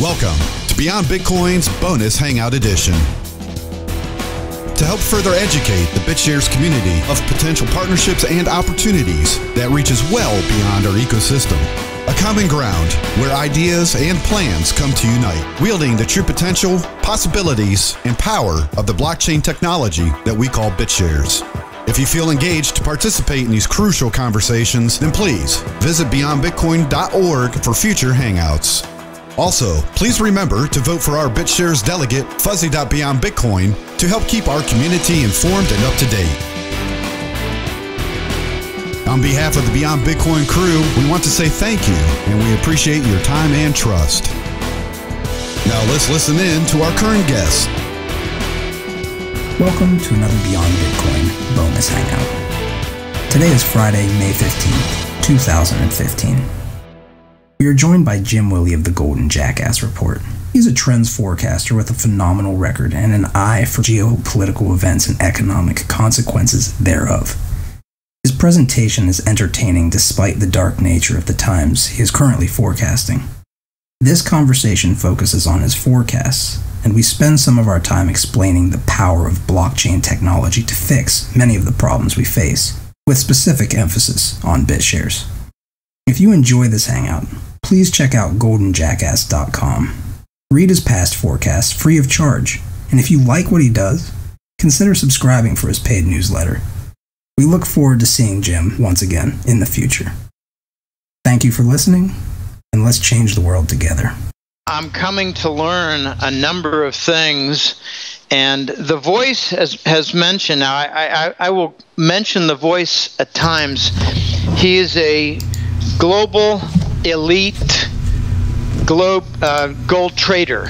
Welcome to Beyond Bitcoin's Bonus Hangout Edition. To help further educate the Bitshares community of potential partnerships and opportunities that reaches well beyond our ecosystem. A common ground where ideas and plans come to unite, wielding the true potential, possibilities, and power of the blockchain technology that we call Bitshares. If you feel engaged to participate in these crucial conversations, then please visit beyondbitcoin.org for future hangouts. Also, please remember to vote for our Bitshares delegate, Fuzzy.BeyondBitcoin, to help keep our community informed and up to date. On behalf of the Beyond Bitcoin crew, we want to say thank you, and we appreciate your time and trust. Now let's listen in to our current guest. Welcome to another Beyond Bitcoin Bonus Hangout. Today is Friday, May 15th, 2015. We are joined by Jim Willie of the Golden Jackass Report. He's a trends forecaster with a phenomenal record and an eye for geopolitical events and economic consequences thereof. His presentation is entertaining despite the dark nature of the times he is currently forecasting. This conversation focuses on his forecasts, and we spend some of our time explaining the power of blockchain technology to fix many of the problems we face, with specific emphasis on Bitshares. If you enjoy this hangout, please check out goldenjackass.com. Read his past forecasts free of charge, and if you like what he does, consider subscribing for his paid newsletter. We look forward to seeing Jim once again in the future. Thank you for listening, and let's change the world together. I'm coming to learn a number of things, and the voice has mentioned. Now, I will mention the voice at times. He is a global elite gold trader.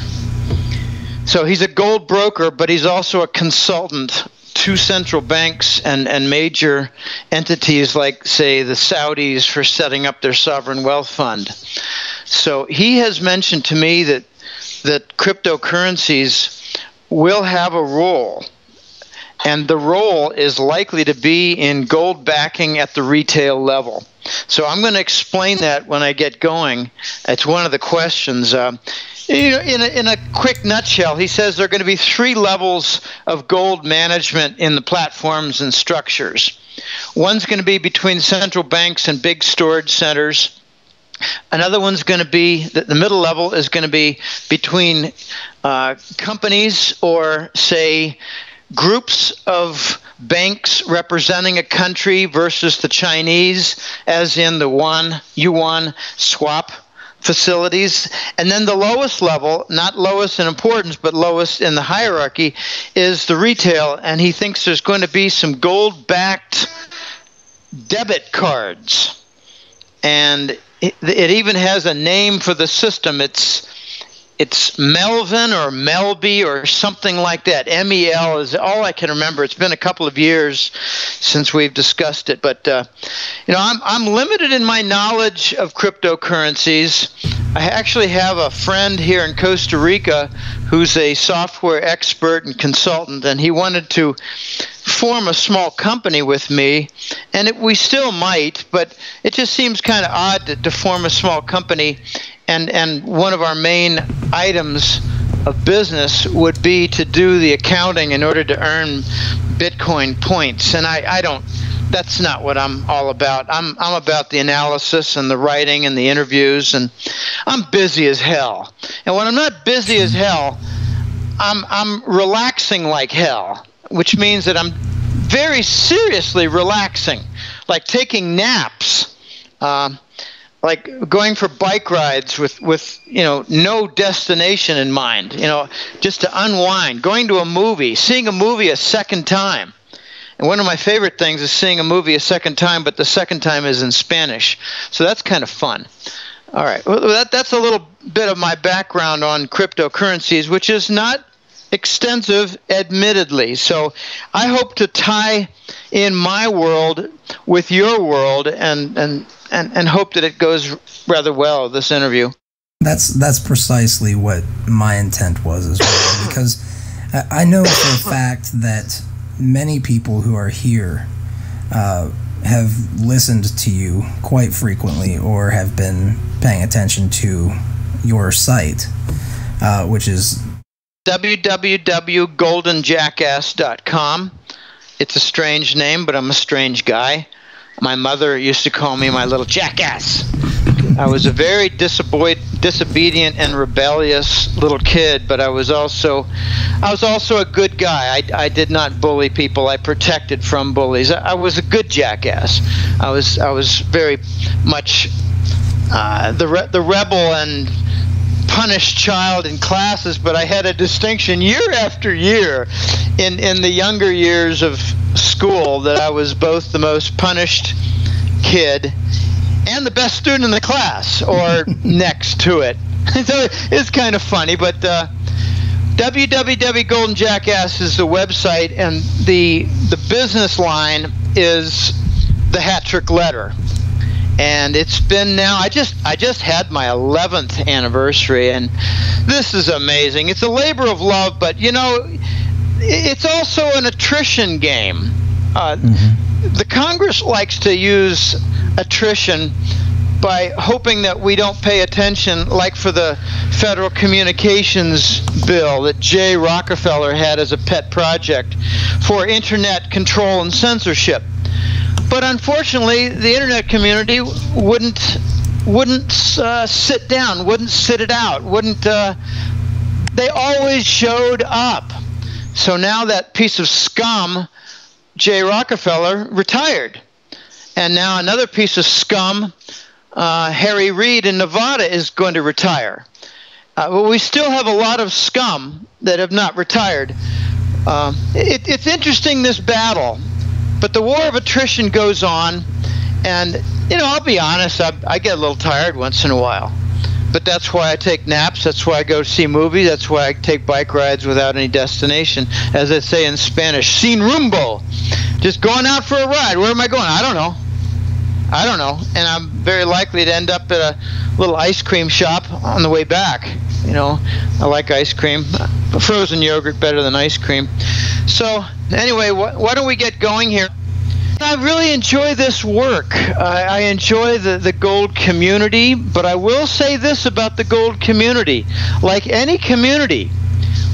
So he's a gold broker, but he's also a consultant to central banks and major entities like, say, the Saudis for setting up their sovereign wealth fund. So he has mentioned to me that cryptocurrencies will have a role, and the role is likely to be in gold backing at the retail level. So I'm going to explain that when I get going. It's one of the questions. In a quick nutshell, he says there are going to be 3 levels of gold management in the platforms and structures. One's going to be between central banks and big storage centers. Another one's going to be, the middle level is going to be between companies or, say, groups of banks representing a country versus the Chinese, as in the yuan swap facilities. And then the lowest level, not lowest in importance, but lowest in the hierarchy, is the retail. And he thinks there's going to be some gold-backed debit cards. And it even has a name for the system. It's Melvin or Melby or something like that. MEL is all I can remember. It's been a couple of years since we've discussed it. But, I'm limited in my knowledge of cryptocurrencies. I actually have a friend here in Costa Rica who's a software expert and consultant, and he wanted to form a small company with me, and we still might, but it just seems kind of odd to form a small company. And one of our main items of business would be to do the accounting in order to earn Bitcoin points. And I don't, that's not what I'm all about. I'm about the analysis and the writing and the interviews, and I'm busy as hell. And when I'm not busy as hell, I'm relaxing like hell, which means that I'm very seriously relaxing, like taking naps. Like going for bike rides with no destination in mind, just to unwind, going to a movie, seeing a movie a second time. And one of my favorite things is seeing a movie a second time, but the second time is in Spanish. So that's kind of fun. All right. Well, that's a little bit of my background on cryptocurrencies, which is not extensive, admittedly. So I hope to tie in my world with your world and hope that it goes rather well, this interview. That's precisely what my intent was as well, because I know for a fact that many people who are here have listened to you quite frequently or have been paying attention to your site, which is www.goldenjackass.com. It's a strange name, but I'm a strange guy. My mother used to call me my little jackass. I was a very disobedient and rebellious little kid, but I was also a good guy. I did not bully people. I protected from bullies. I was a good jackass. I was very much the rebel and punished child in classes, but I had a distinction year after year in the younger years of school that I was both the most punished kid and the best student in the class, or next to it. So it's kind of funny, but www.goldenjackass is the website, and the business line is the Hat Trick Letter. And it's been now, I just had my 11th anniversary, and this is amazing. It's a labor of love, but you know, it's also an attrition game. The Congress likes to use attrition by hoping that we don't pay attention, like for the Federal Communications Bill that Jay Rockefeller had as a pet project for internet control and censorship. But unfortunately, the internet community wouldn't sit down, wouldn't sit it out, they always showed up. So now that piece of scum, Jay Rockefeller, retired. And now another piece of scum, Harry Reid in Nevada, is going to retire. But we still have a lot of scum that have not retired. It's interesting, this battle. But the war of attrition goes on, and, you know, I'll be honest, I get a little tired once in a while. But that's why I take naps, that's why I go see movies, that's why I take bike rides without any destination. As they say in Spanish, sin rumbo. Just going out for a ride. Where am I going? I don't know. And I'm very likely to end up at a little ice cream shop on the way back. You know, I like ice cream. Frozen yogurt better than ice cream. So anyway, why don't we get going here? I really enjoy this work. I enjoy the gold community, but I will say this about the gold community. Like any community,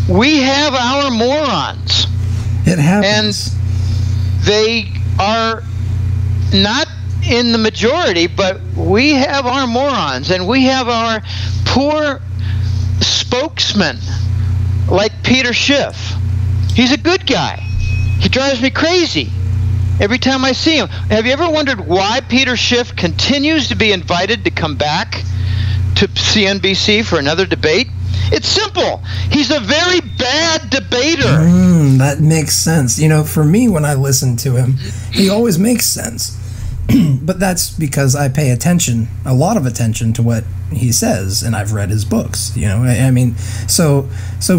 we have our morons. It happens. And they are not in the majority, but we have our morons, and we have our poor spokesman, like Peter Schiff. He's a good guy. He drives me crazy every time I see him. Have you ever wondered why Peter Schiff continues to be invited to come back to CNBC for another debate? It's simple. He's a very bad debater. That makes sense. You know, for me, when I listen to him, he always makes sense. But that's because I pay attention, a lot of attention, to what he says, and I've read his books. You know, I mean, so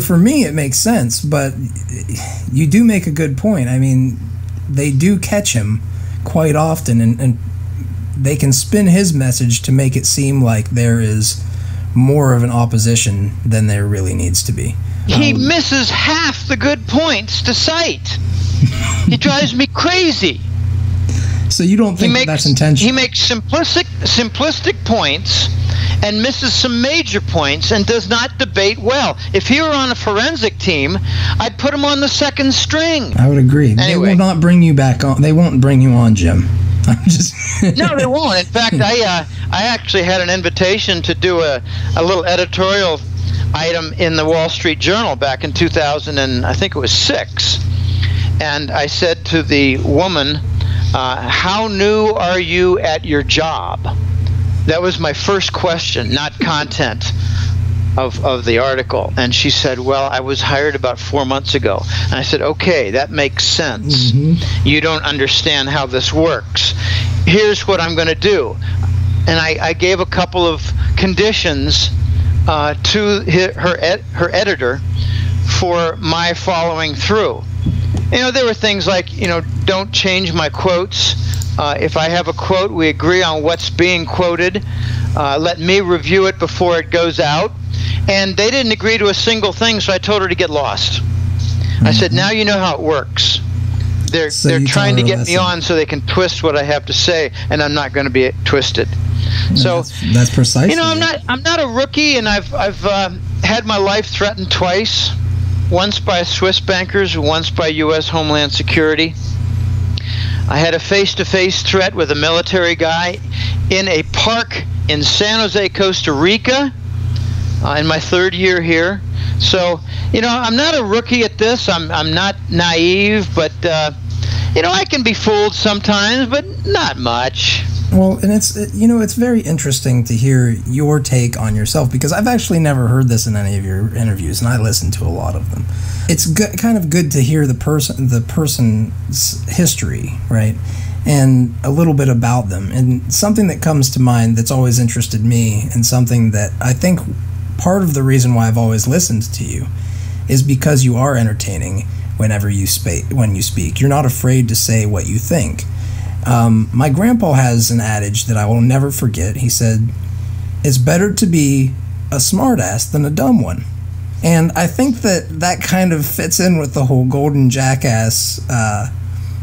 for me it makes sense. But you do make a good point. I mean, they do catch him quite often, and they can spin his message to make it seem like there is more of an opposition than there really needs to be. He misses half the good points to cite. He drives me crazy. So you don't think that's intentional? He makes simplistic points and misses some major points and does not debate well. If he were on a forensic team, I'd put him on the second string. I would agree. Anyway. They will not bring you back on. They won't bring you on, Jim. I'm just No, they won't. In fact, I actually had an invitation to do a little editorial item in the Wall Street Journal back in 2006. And I said to the woman, how new are you at your job? That was my first question, not content of the article. And she said, well, I was hired about 4 months ago. And I said, okay, that makes sense. Mm-hmm. You don't understand how this works. Here's what I'm going to do. And I gave a couple of conditions to her editor for my following through. You know, there were things like, you know, don't change my quotes. If I have a quote, we agree on what's being quoted. Let me review it before it goes out. And they didn't agree to a single thing, so I told her to get lost. Mm-hmm. I said, now you know how it works. They're trying to get me on so they can twist what I have to say, and I'm not going to be twisted. So that's precisely. You know, I'm not a rookie, and I've had my life threatened twice. Once by Swiss bankers, once by U.S. Homeland Security. I had a face-to-face threat with a military guy in a park in San Jose, Costa Rica, in my third year here. So, you know, I'm not a rookie at this. I'm not naive, but, you know, I can be fooled sometimes, but not much. Well, and it's very interesting to hear your take on yourself, because I've actually never heard this in any of your interviews, and I listen to a lot of them. It's kind of good to hear the person's history, right, and a little bit about them. And something that comes to mind that's always interested me, and something that I think part of the reason why I've always listened to you is because you are entertaining whenever you speak. You're not afraid to say what you think. My grandpa has an adage that I will never forget. He said, "It's better to be a smartass than a dumb one." And I think that kind of fits in with the whole golden jackass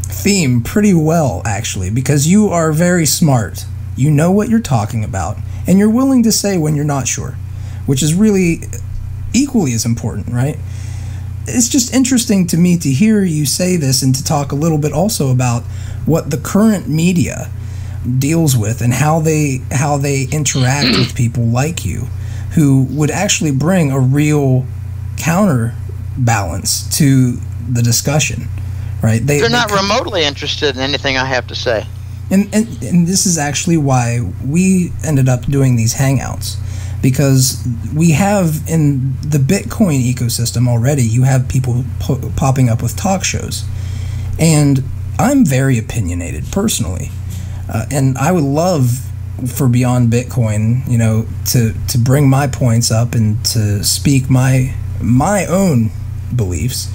theme pretty well, actually, because you are very smart. You know what you're talking about, and you're willing to say when you're not sure, which is really equally as important, right? It's just interesting to me to hear you say this, and to talk a little bit also about what the current media deals with and how they interact with people like you, who would actually bring a real counterbalance to the discussion, right? They're not remotely interested in anything I have to say. And this is actually why we ended up doing these hangouts, because we have in the Bitcoin ecosystem already, you have people popping up with talk shows. And I'm very opinionated personally, and I would love for Beyond Bitcoin, you know, to bring my points up and to speak my own beliefs.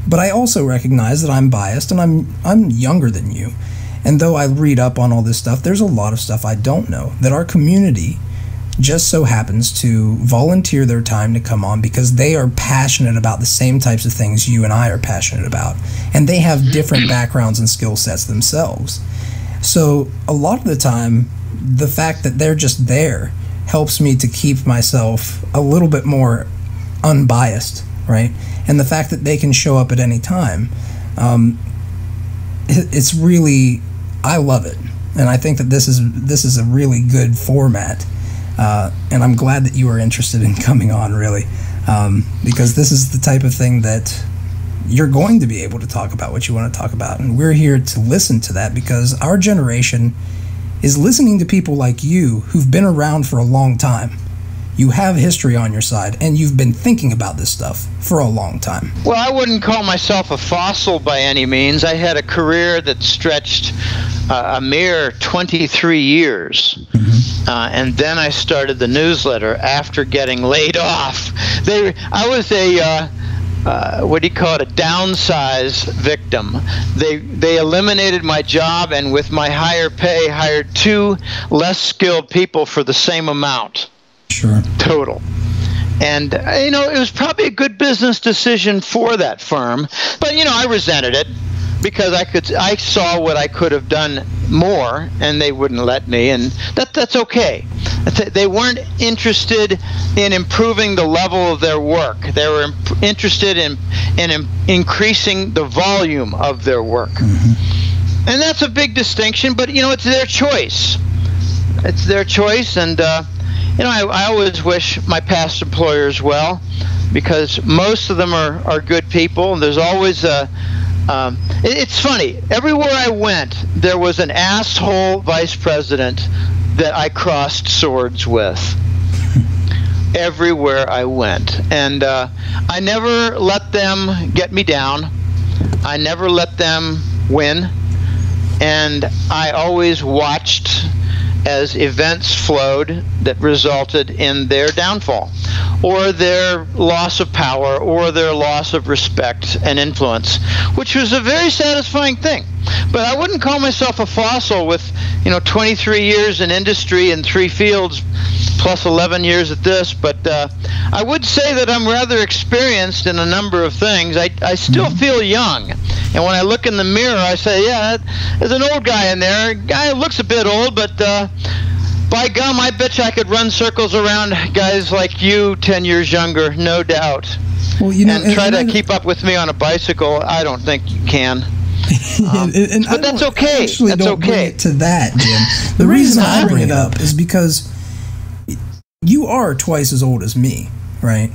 But I also recognize that I'm biased, and I'm younger than you. And though I read up on all this stuff, there's a lot of stuff I don't know, that our community just so happens to volunteer their time to come on because they are passionate about the same types of things you and I are passionate about. And they have different backgrounds and skill sets themselves. So a lot of the time, the fact that they're just there helps me to keep myself a little bit more unbiased, right? And the fact that they can show up at any time, it's really, I love it. And I think that this is a really good format. And I'm glad that you are interested in coming on, really, because this is the type of thing that you're going to be able to talk about what you want to talk about. And we're here to listen to that, because our generation is listening to people like you who've been around for a long time. You have history on your side, and you've been thinking about this stuff for a long time. Well, I wouldn't call myself a fossil by any means. I had a career that stretched a mere 23 years. And then I started the newsletter after getting laid off. I was a what do you call it? A downsize victim. They eliminated my job, and with my higher pay, hired 2 less skilled people for the same amount. Sure. Total. And you know, it was probably a good business decision for that firm, but you know, I resented it because I saw what I could have done more, and they wouldn't let me, and that's okay. They weren't interested in improving the level of their work. They were interested in increasing the volume of their work. Mm-hmm. And that's a big distinction, but you know, it's their choice. It's their choice, and you know, I always wish my past employers well, because most of them are good people. And there's always it's funny. Everywhere I went, there was an asshole vice president that I crossed swords with. Everywhere I went. And I never let them get me down. I never let them win. And I always watched as events flowed that resulted in their downfall, or their loss of power, or their loss of respect and influence, which was a very satisfying thing. But I wouldn't call myself a fossil with, you know, 23 years in industry in 3 fields, plus 11 years at this. But I would say that I'm rather experienced in a number of things. I still feel young. And when I look in the mirror, I say, yeah, there's an old guy in there. A guy who looks a bit old, but By gum, I bet you I could run circles around guys like you 10 years younger, no doubt. Well, you know, and try to keep up with me on a bicycle, I don't think you can. But that's okay. That's okay. Bring it to that, Jim. The reason I bring it up is because you are twice as old as me, right?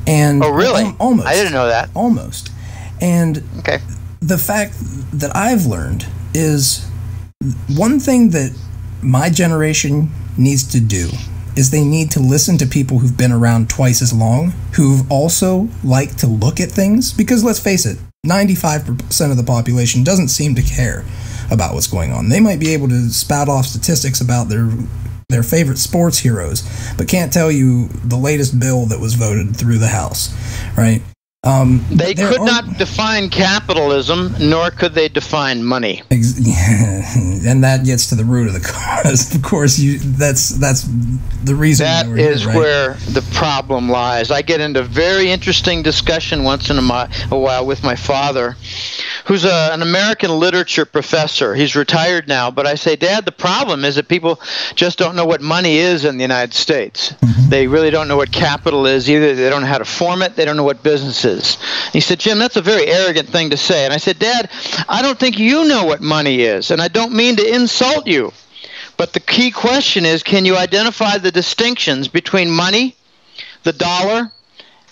And oh, really? Almost. I didn't know that. Almost. And okay. The fact that I've learned is one thing that my generation needs to do is they need to listen to people who've been around twice as long, who've also liked to look at things, because let's face it, 95% of the population doesn't seem to care about what's going on. They might be able to spout off statistics about their favorite sports heroes, but can't tell you the latest bill that was voted through the House, right? They could not define capitalism, nor could they define money. And that gets to the root of the cause. Of course, that's the reason. That is here, right? Where the problem lies. I get into very interesting discussion once in a while with my father, who's an American literature professor. He's retired now, but I say, Dad, the problem is that people just don't know what money is in the United States. Mm-hmm. They really don't know what capital is either. They don't know how to form it. They don't know what business is. He said, Jim, that's a very arrogant thing to say. And I said, Dad, I don't think you know what money is, and I don't mean to insult you. But the key question is, can you identify the distinctions between money, the dollar,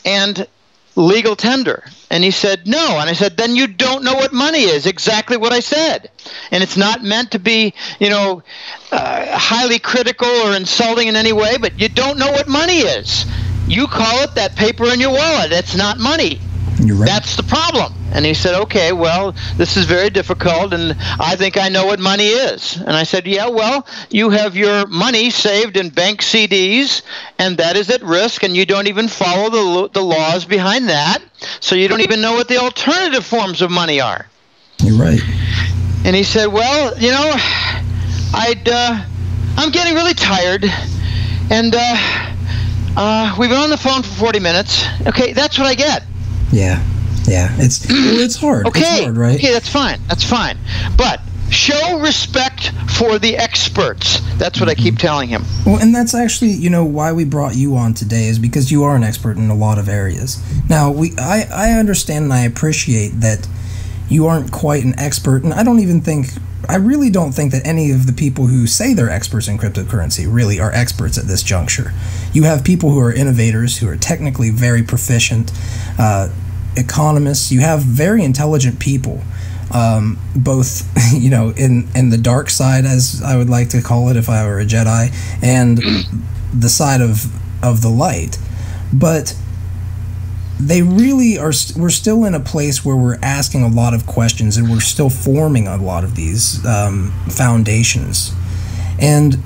and legal tender? And he said, no. And I said, then you don't know what money is. Exactly what I said. And it's not meant to be, highly critical or insulting in any way, but you don't know what money is. You call it that paper in your wallet. It's not money. You're right. That's the problem. And he said, okay, well, this is very difficult, and I think I know what money is. And I said, yeah, well, you have your money saved in bank CDs, and that is at risk, and you don't even follow the laws behind that, so you don't even know what the alternative forms of money are. You're right. And he said, well, I'm getting really tired, and we've been on the phone for 40 minutes. Okay, that's what I get. Yeah. It's hard. Okay. It's hard, right? Okay, that's fine. That's fine. But show respect for the experts. That's what I keep telling him. Well, and that's actually, why we brought you on today is because you are an expert in a lot of areas. Now, I understand and I appreciate that you aren't quite an expert, and I really don't think that any of the people who say they're experts in cryptocurrency really are experts at this juncture. You have people who are innovators, who are technically very proficient, economists. You have very intelligent people, both, in the dark side, as I would like to call it if I were a Jedi, and the side of the light. But they really are. We're still in a place where we're asking a lot of questions, and we're still forming a lot of these foundations. And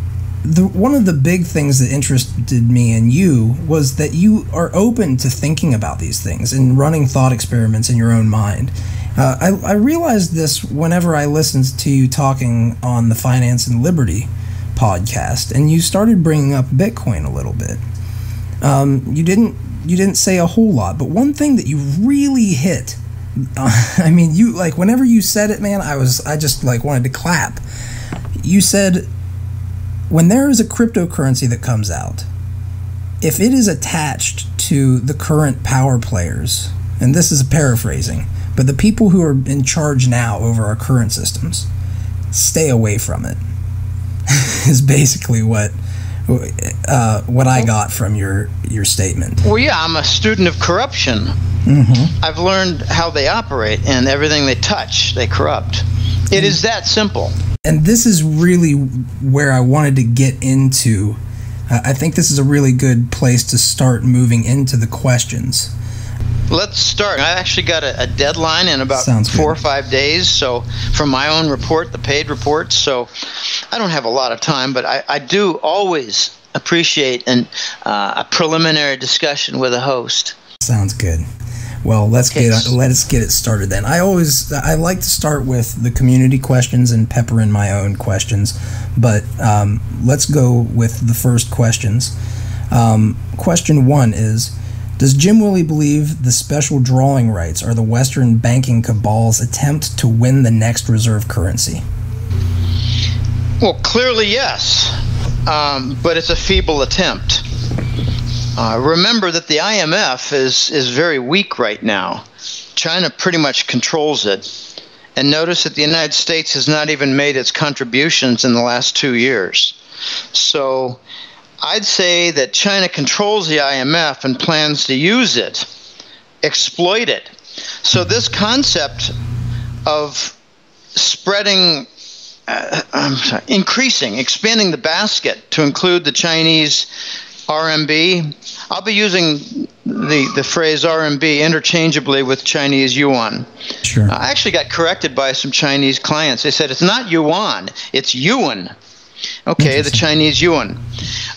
one of the big things that interested me in you was that you are open to thinking about these things and running thought experiments in your own mind. I realized this whenever I listened to you talking on the Finance and Liberty podcast, and you started bringing up Bitcoin a little bit. You didn't say a whole lot, but one thing that you really hit, whenever you said it, man, I just wanted to clap. You said, when there is a cryptocurrency that comes out, if it is attached to the current power players, and this is paraphrasing, but the people who are in charge now over our current systems, stay away from it, is basically what I got from your statement. Well, yeah, I'm a student of corruption. Mm-hmm. I've learned how they operate, and everything they touch, they corrupt. It is that simple. And this is really where I wanted to get into. I think this is a really good place to start moving into the questions. Let's start. I actually got a deadline in about 4 or 5 days, so from my own report, the paid report, so I don't have a lot of time, but I do always appreciate a preliminary discussion with a host. Sounds good. Well, let's get it started then. I like to start with the community questions and pepper in my own questions, but let's go with the first questions. Question 1 is, does Jim Willie believe the special drawing rights are the Western banking cabal's attempt to win the next reserve currency? Well, clearly yes. but it's a feeble attempt. Remember that the IMF is very weak right now. China pretty much controls it. And notice that the United States has not even made its contributions in the last 2 years. So I'd say that China controls the IMF and plans to use it, exploit it. So this concept of spreading, expanding the basket to include the Chinese RMB. I'll be using the phrase RMB interchangeably with Chinese yuan. Sure. I actually got corrected by some Chinese clients. They said it's not yuan, it's yuan. Okay, the Chinese yuan.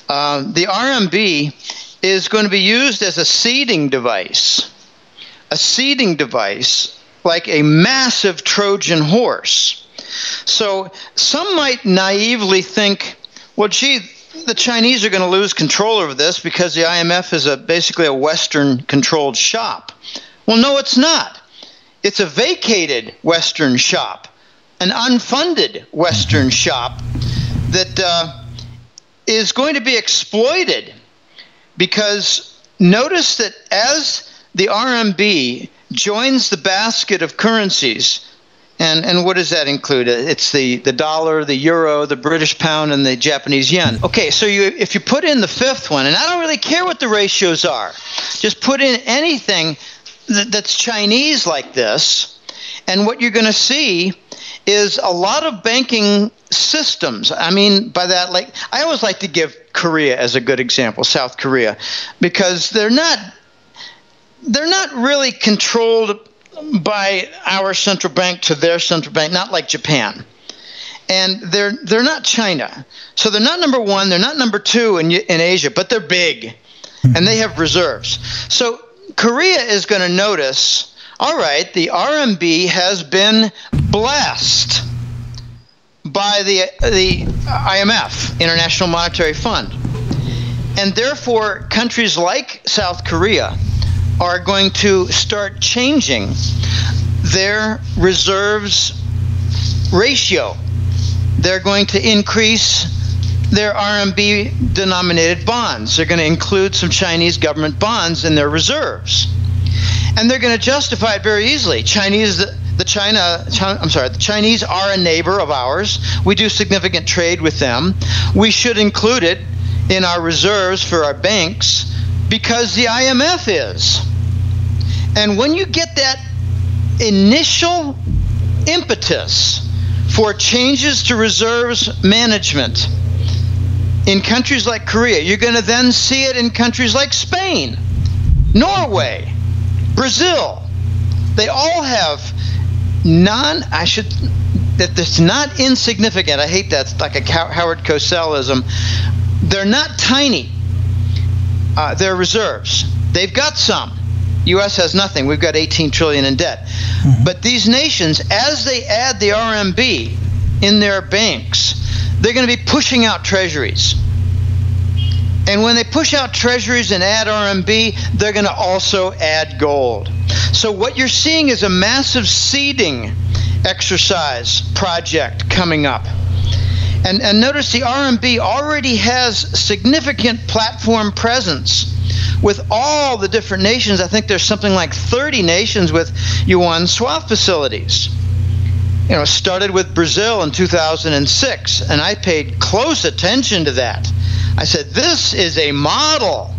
The RMB is going to be used as a seeding device. A seeding device like a massive Trojan horse. So some might naively think, well, gee, the Chinese are going to lose control over this because the IMF is basically a Western-controlled shop. Well, no, it's not. It's a vacated Western shop, an unfunded Western shop that is going to be exploited, because notice that as the RMB joins the basket of currencies, and what does that include? It's the dollar, the euro, the British pound, and the Japanese yen. Okay, so if you put in the fifth one, and I don't really care what the ratios are, just put in anything that's Chinese like this, and what you're going to see is a lot of banking systems. I mean, by that, like, I always like to give Korea as a good example, South Korea, because they're not really controlled by our central bank to their central bank, not like Japan. And they're not China. So they're not number one, they're not number two in Asia, but they're big, and they have reserves. So Korea is going to notice, all right, the RMB has been blessed by the IMF, International Monetary Fund. And therefore, countries like South Korea are going to start changing their reserves ratio. They're going to increase their RMB-denominated bonds. They're going to include some Chinese government bonds in their reserves. And they're going to justify it very easily. The Chinese are a neighbor of ours. We do significant trade with them. We should include it in our reserves for our banks because the IMF is. And when you get that initial impetus for changes to reserves management in countries like Korea, you're going to then see it in countries like Spain, Norway, Brazil. They all have that's not insignificant. I hate that. It's like a Howard Cosell-ism. They're not tiny. They're reserves. They've got some. U.S. has nothing. We've got 18 trillion in debt. Mm-hmm. But these nations, as they add the RMB in their banks, they're going to be pushing out treasuries. And when they push out treasuries and add RMB, they're going to also add gold. So what you're seeing is a massive seeding exercise project coming up. And notice the RMB already has significant platform presence with all the different nations. I think there's something like 30 nations with yuan swap facilities. You know, started with Brazil in 2006, and I paid close attention to that. I said, this is a model.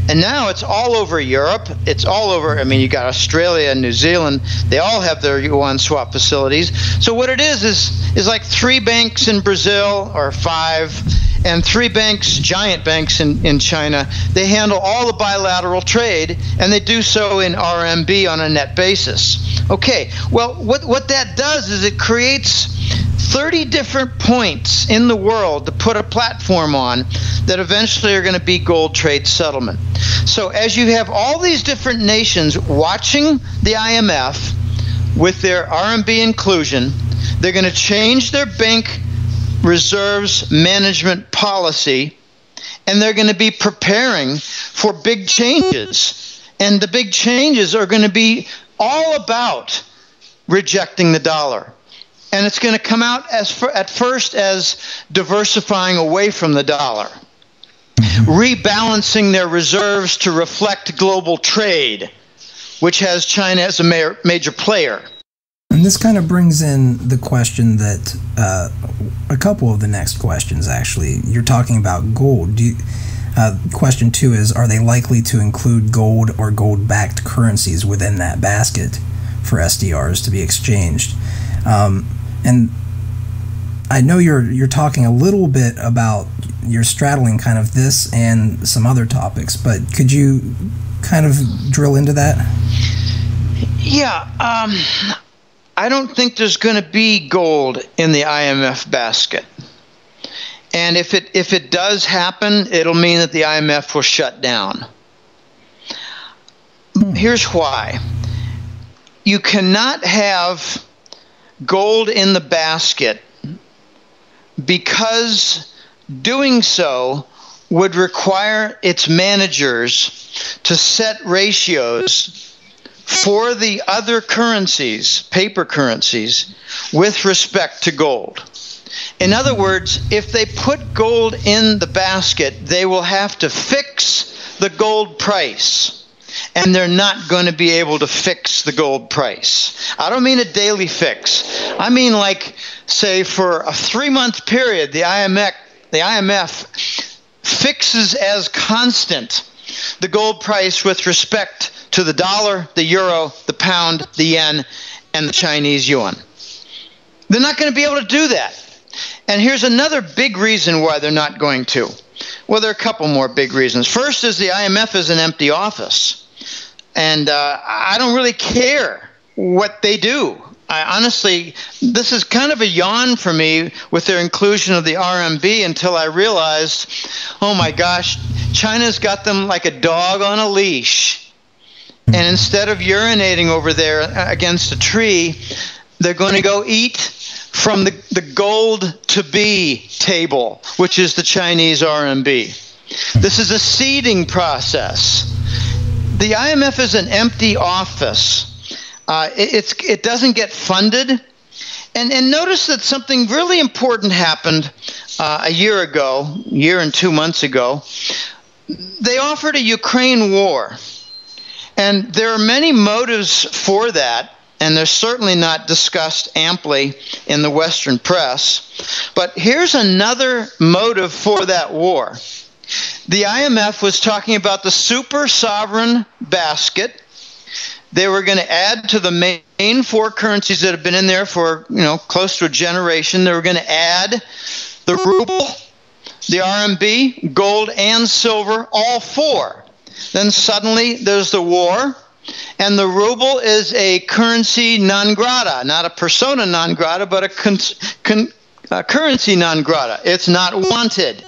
And now it's all over Europe. It's all over, I mean, you got Australia and New Zealand. They all have their yuan swap facilities. So what it is like 3 banks in Brazil, or 5, and 3 banks, giant banks in China. They handle all the bilateral trade, and they do so in RMB on a net basis. Okay, well, what that does is it creates 30 different points in the world to put a platform on that eventually are going to be gold trade settlement. So as you have all these different nations watching the IMF with their RMB inclusion, they're going to change their bank reserves management policy, and they're going to be preparing for big changes. And the big changes are going to be all about rejecting the dollar. And it's going to come out at first as diversifying away from the dollar, rebalancing their reserves to reflect global trade, which has China as a major player. And this kind of brings in the question that a couple of the next questions, actually. You're talking about gold. Question 2 is, are they likely to include gold or gold-backed currencies within that basket for SDRs to be exchanged? And I know you're talking a little bit about, you're straddling kind of this and some other topics, but could you kind of drill into that? Yeah, I don't think there's going to be gold in the IMF basket. And if it does happen, it'll mean that the IMF will shut down. Here's why. You cannot have gold in the basket because doing so would require its managers to set ratios for the other currencies, paper currencies, with respect to gold. In other words, if they put gold in the basket, they will have to fix the gold price. And they're not going to be able to fix the gold price. I don't mean a daily fix. I mean, like, say, for a 3-month period, the IMF fixes as constant the gold price with respect to the dollar, the euro, the pound, the yen, and the Chinese yuan. They're not going to be able to do that. And here's another big reason why they're not going to. Well, there are a couple more big reasons. First is the IMF is an empty office. And I don't really care what they do. Honestly, this is kind of a yawn for me with their inclusion of the RMB until I realized, oh my gosh, China's got them like a dog on a leash. And instead of urinating over there against a tree, they're going to go eat from the gold to be table, which is the Chinese RMB. This is a seeding process. The IMF is an empty office. It doesn't get funded. And notice that something really important happened a year and 2 months ago. They offered a Ukraine war. And there are many motives for that, and they're certainly not discussed amply in the Western press. But here's another motive for that war. The IMF was talking about the super sovereign basket. They were going to add to the main 4 currencies that have been in there for, close to a generation. They were going to add the ruble, the RMB, gold, and silver, all 4. Then suddenly there's the war, and the ruble is a currency non grata, not a persona non grata, but a currency non grata. It's not wanted.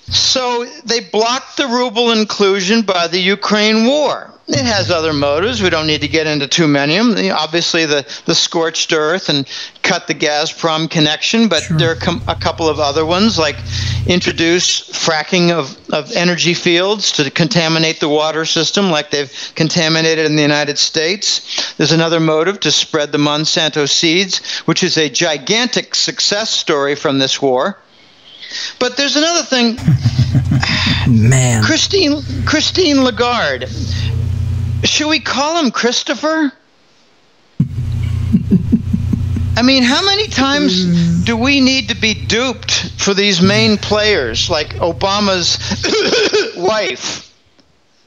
So they blocked the ruble inclusion by the Ukraine war. It has other motives. We don't need to get into too many of them. Obviously, the scorched earth and cut the Gazprom connection, but sure, there are a couple of other ones, like introduce fracking of energy fields to contaminate the water system like they've contaminated in the United States. There's another motive to spread the Monsanto seeds, which is a gigantic success story from this war. But there's another thing. Man. Christine Lagarde. Should we call him Christopher? I mean, how many times do we need to be duped for these main players, like Obama's wife?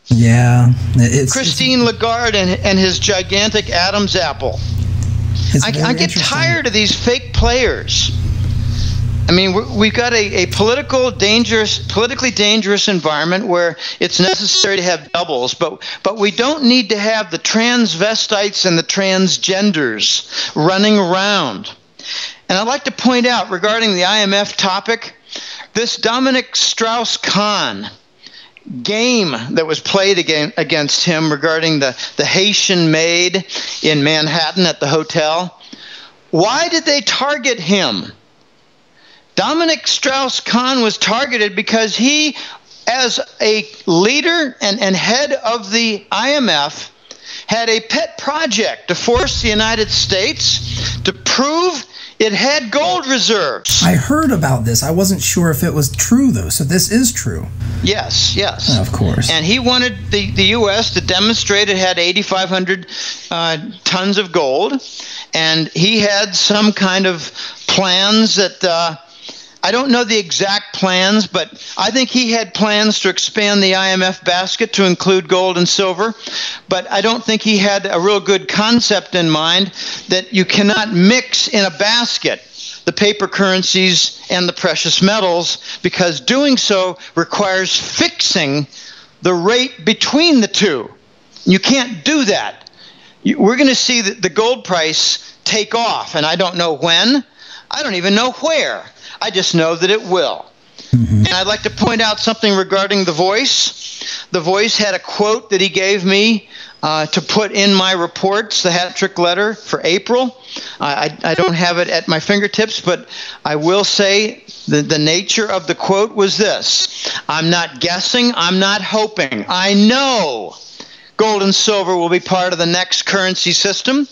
Yeah. Christine Lagarde and his gigantic Adam's apple. I get tired of these fake players. I mean, we've got a politically dangerous environment where it's necessary to have doubles, but we don't need to have the transvestites and the transgenders running around. And I'd like to point out regarding the IMF topic, this Dominic Strauss-Kahn game that was played against him regarding the Haitian maid in Manhattan at the hotel. Why did they target him? Dominic Strauss-Kahn was targeted because he, as a leader and head of the IMF, had a pet project to force the United States to prove It had gold reserves. I heard about this. I wasn't sure if it was true, though. So this is true. Yes, yes. Of course. And he wanted the U.S. to demonstrate it had 8,500 tons of gold. And he had some kind of plans that I don't know the exact plans, but I think he had plans to expand the IMF basket to include gold and silver. But I don't think he had a real good concept in mind that you cannot mix in a basket the paper currencies and the precious metals, because doing so requires fixing the rate between the two. You can't do that. We're going to see the gold price take off, and I don't know when. I don't even know where. I just know that it will. And I'd like to point out something regarding The Voice. The Voice had a quote that he gave me to put in my reports, the hat trick letter for April. I don't have it at my fingertips, but I will say the nature of the quote was this: I'm not guessing, I'm not hoping. I know gold and silver will be part of the next currency system,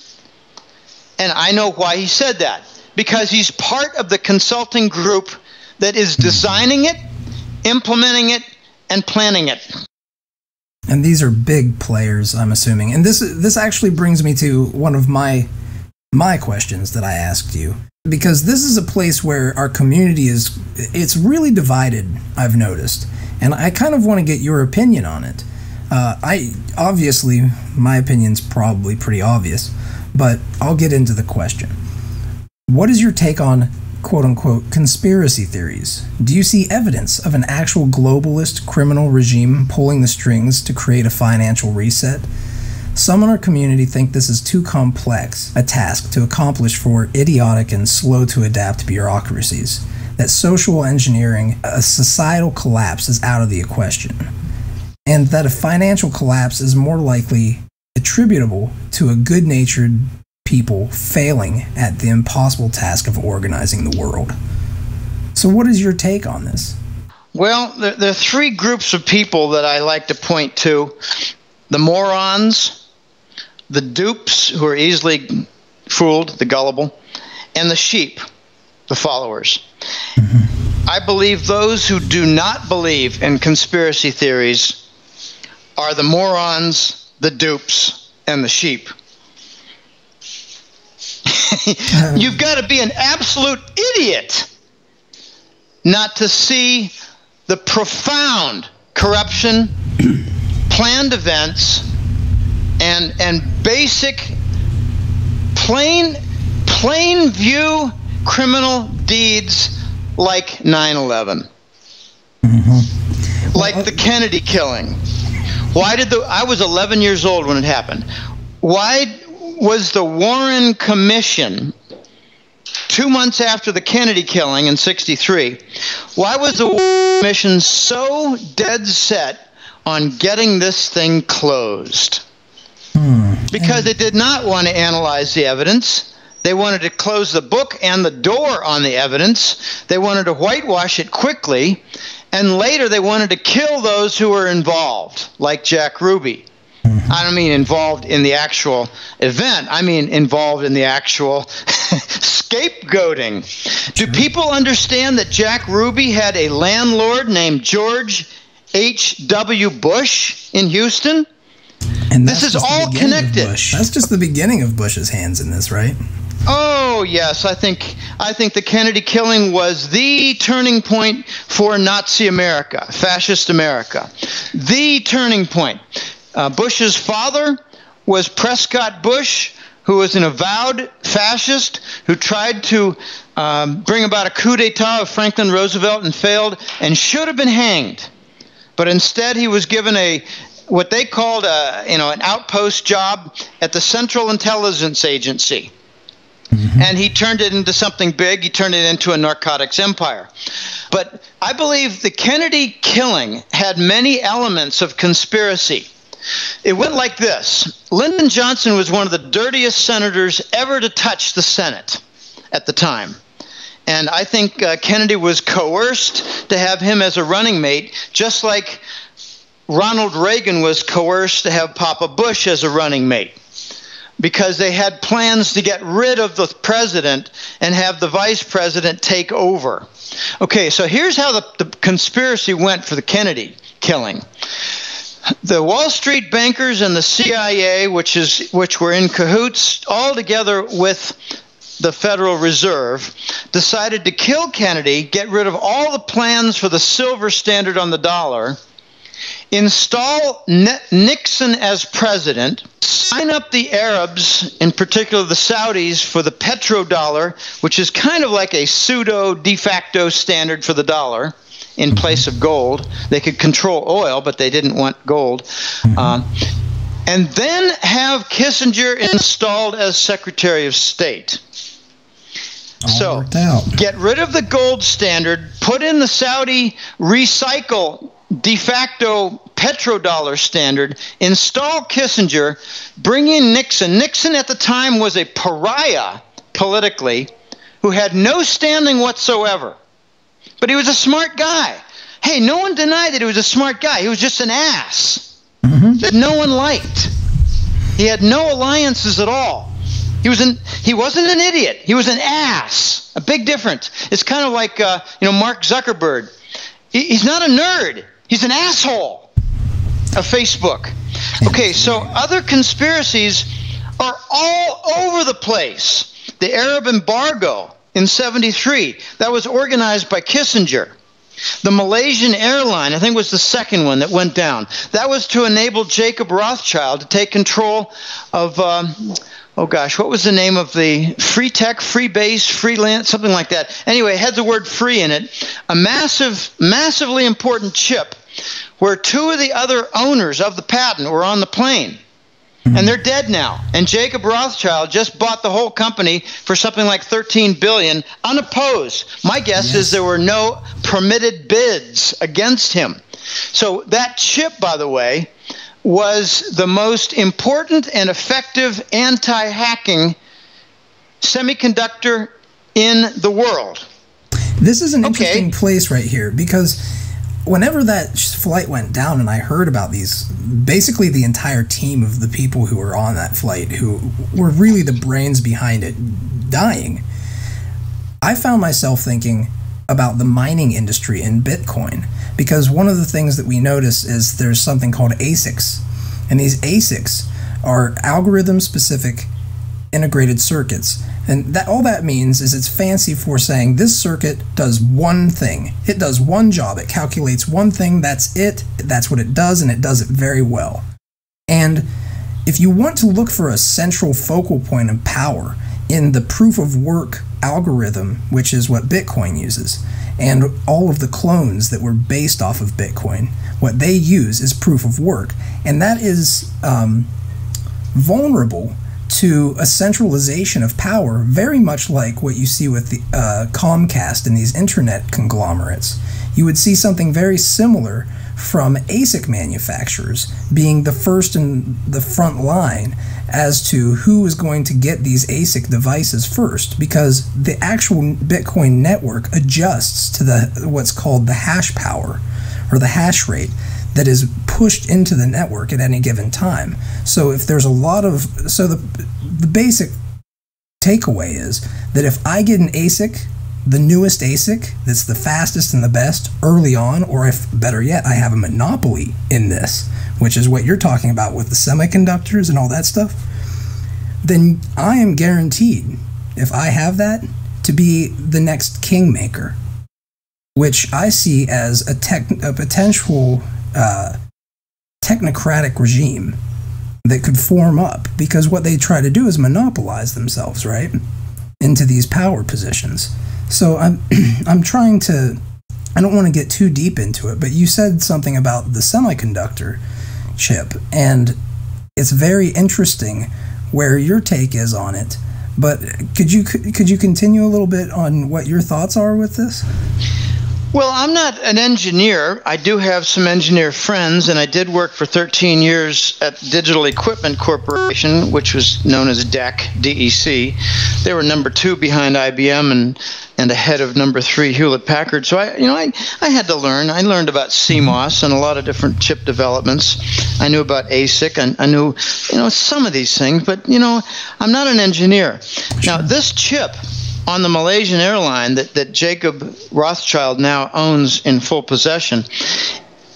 and I know why he said that. Because he's part of the consulting group that is designing it, implementing it, and planning it. And these are big players, I'm assuming. And this actually brings me to one of my questions that I asked you. Because this is a place where our community it's really divided, I've noticed. And I kind of want to get your opinion on it. Obviously, my opinion's probably pretty obvious, but I'll get into the question. What is your take on quote-unquote conspiracy theories? Do you see evidence of an actual globalist criminal regime pulling the strings to create a financial reset? Some in our community think this is too complex a task to accomplish for idiotic and slow-to-adapt bureaucracies, that social engineering a societal collapse is out of the question, and that a financial collapse is more likely attributable to a good-natured people failing at the impossible task of organizing the world. So what is your take on this? Well, there are three groups of people that I like to point to: the morons, the dupes who are easily fooled, the gullible, and the sheep, the followers. I believe those who do not believe in conspiracy theories are the morons, the dupes, and the sheep. You've got to be an absolute idiot not to see the profound corruption, planned events, and basic plain view criminal deeds like 9/11, like the Kennedy killing. I was 11 years old when it happened. Why was the Warren Commission, 2 months after the Kennedy killing in '63, why was the Warren Commission so dead set on getting this thing closed? Because they did not want to analyze the evidence. They wanted to close the book and the door on the evidence. They wanted to whitewash it quickly, and later they wanted to kill those who were involved, like Jack Ruby. I don't mean involved in the actual event. I mean involved in the actual scapegoating. Do people understand that Jack Ruby had a landlord named George H.W. Bush in Houston? And this is all connected. That's just the beginning of Bush's hands in this, right? Oh, yes. I think the Kennedy killing was the turning point for Nazi America, fascist America. The turning point. Bush's father was Prescott Bush, who was an avowed fascist who tried to bring about a coup d'etat of Franklin Roosevelt and failed and should have been hanged. But instead he was given what they called an outpost job at the Central Intelligence Agency. And he turned it into something big. He turned it into a narcotics empire. But I believe the Kennedy killing had many elements of conspiracy. It went like this. Lyndon Johnson was one of the dirtiest senators ever to touch the Senate at the time. And I think Kennedy was coerced to have him as a running mate, just like Ronald Reagan was coerced to have Papa Bush as a running mate. because they had plans to get rid of the president and have the vice president take over. Okay, so here's how the conspiracy went for the Kennedy killing. The Wall Street bankers and the CIA, which were in cahoots all together with the Federal Reserve, decided to kill Kennedy, get rid of all the plans for the silver standard on the dollar, install Nixon as president, sign up the Arabs, in particular the Saudis, for the petrodollar, which is kind of like a pseudo de facto standard for the dollar in place of gold. They could control oil, but they didn't want gold. And then have Kissinger installed as Secretary of State. So get rid of the gold standard, put in the Saudi recycle de facto petrodollar standard, install Kissinger, bring in Nixon. Nixon at the time was a pariah politically who had no standing whatsoever. But he was a smart guy. Hey, no one denied that he was a smart guy. He was just an ass that no one liked. He had no alliances at all. He wasn't an idiot. He was an ass. A big difference. It's kind of like Mark Zuckerberg. He's not a nerd. He's an asshole of Facebook. Okay, so other conspiracies are all over the place. The Arab embargo in '73, that was organized by Kissinger. The Malaysian airline, I think, was the second one that went down. That was to enable Jacob Rothschild to take control of, what was the name of the free tech, free base, freelance, something like that. Anyway, it had the word free in it. A massively important chip where two of the other owners of the patent were on the plane. And they're dead now. And Jacob Rothschild just bought the whole company for something like $13 billion, unopposed. My guess is there were no permitted bids against him. So that chip, by the way, was the most important and effective anti-hacking semiconductor in the world. This is an interesting place right here, because whenever that flight went down and I heard about basically the entire team of the people who were on that flight, who were really the brains behind it, dying, I found myself thinking about the mining industry in Bitcoin, because one of the things that we notice is there's something called ASICs, and these ASICs are algorithm-specific integrated circuits. And all that means is it's fancy for saying this circuit does one thing. It does one job. It calculates one thing. That's it. That's what it does, and it does it very well. And if you want to look for a central focal point of power in the proof of work algorithm, which is what Bitcoin uses, and all of the clones that were based off of Bitcoin, what they use is proof of work. And that is vulnerable to a centralization of power, very much like what you see with the Comcast and these internet conglomerates. You would see something very similar from ASIC manufacturers being the first in the front line as to who is going to get these ASIC devices first, because the actual Bitcoin network adjusts to what's called the hash power, or the hash rate, that is pushed into the network at any given time. So if there's a lot of, the basic takeaway is that if I get an ASIC, the newest ASIC that's the fastest and the best early on, or if better yet, I have a monopoly in this, which is what you're talking about with the semiconductors and all that stuff, then I am guaranteed, if I have that, to be the next kingmaker, which I see as a potential technocratic regime that could form up, because what they try to do is monopolize themselves, right, into these power positions. So I'm trying to, I don't want to get too deep into it, but you said something about the semiconductor chip, and it's very interesting where your take is on it. But could you continue a little bit on what your thoughts are with this? Well, I'm not an engineer. I do have some engineer friends, and I did work for 13 years at Digital Equipment Corporation, which was known as DEC, D-E-C. They were number 2 behind IBM and ahead of number 3 Hewlett-Packard. So I had to learn. I learned about CMOS and a lot of different chip developments. I knew about ASIC, and I knew, some of these things, but, I'm not an engineer. Now, this chip on the Malaysian airline that Jacob Rothschild now owns in full possession,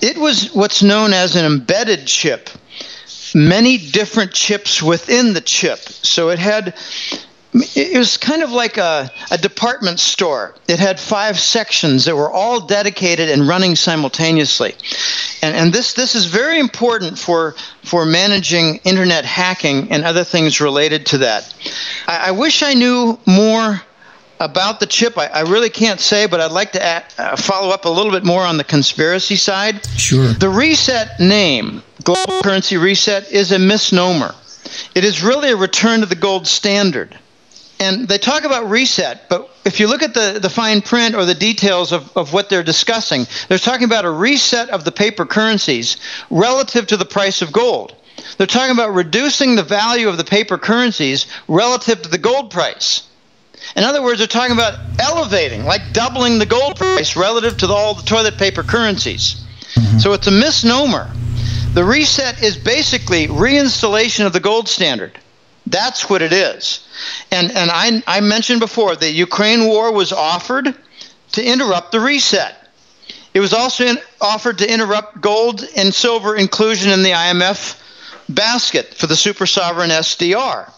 it was what's known as an embedded chip. Many different chips within the chip. So it was kind of like a department store. It had 5 sections that were all dedicated and running simultaneously. And this is very important for managing internet hacking and other things related to that. I wish I knew more about the chip. I really can't say, but I'd like to follow up a little bit more on the conspiracy side. Sure. The reset name, Global Currency Reset, is a misnomer. It is really a return to the gold standard. And they talk about reset, but if you look at the fine print or the details of what they're discussing, they're talking about a reset of the paper currencies relative to the price of gold. They're talking about reducing the value of the paper currencies relative to the gold price. In other words, they're talking about elevating, like doubling the gold price relative to all the toilet paper currencies. Mm-hmm. So it's a misnomer. The reset is basically reinstallation of the gold standard. That's what it is. And I mentioned before, the Ukraine war was offered to interrupt the reset. It was also offered to interrupt gold and silver inclusion in the IMF basket for the super sovereign SDR.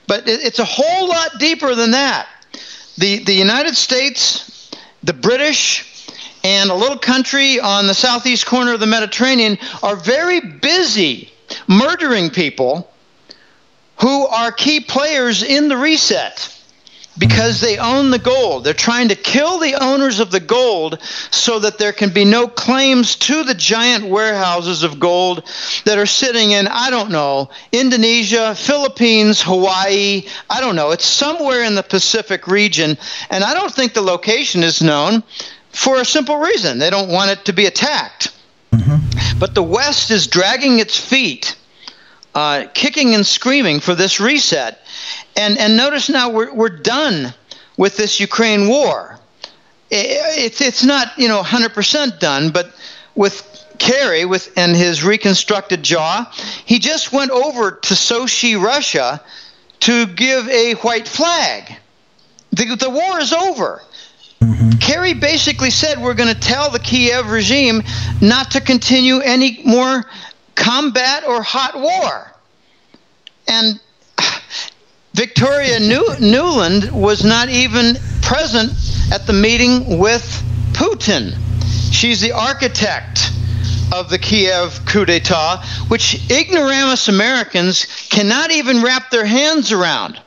But it's a whole lot deeper than that. The United States, the British, and a little country on the southeast corner of the Mediterranean are very busy murdering people who are key players in the reset because they own the gold. They're trying to kill the owners of the gold so that there can be no claims to the giant warehouses of gold that are sitting in, I don't know, Indonesia, Philippines, Hawaii, I don't know. It's somewhere in the Pacific region, and I don't think the location is known for a simple reason. They don't want it to be attacked. Mm-hmm. But the West is dragging its feet, kicking and screaming for this reset. And notice now we're done with this Ukraine war. It's not 100% done, but with Kerry and his reconstructed jaw, he just went over to Sochi, Russia, to give a white flag. The war is over. Mm-hmm. Kerry basically said we're going to tell the Kiev regime not to continue any more combat or hot war. And Victoria Nuland was not even present at the meeting with Putin. She's the architect of the Kiev coup d'etat, which ignoramus Americans cannot even wrap their hands around.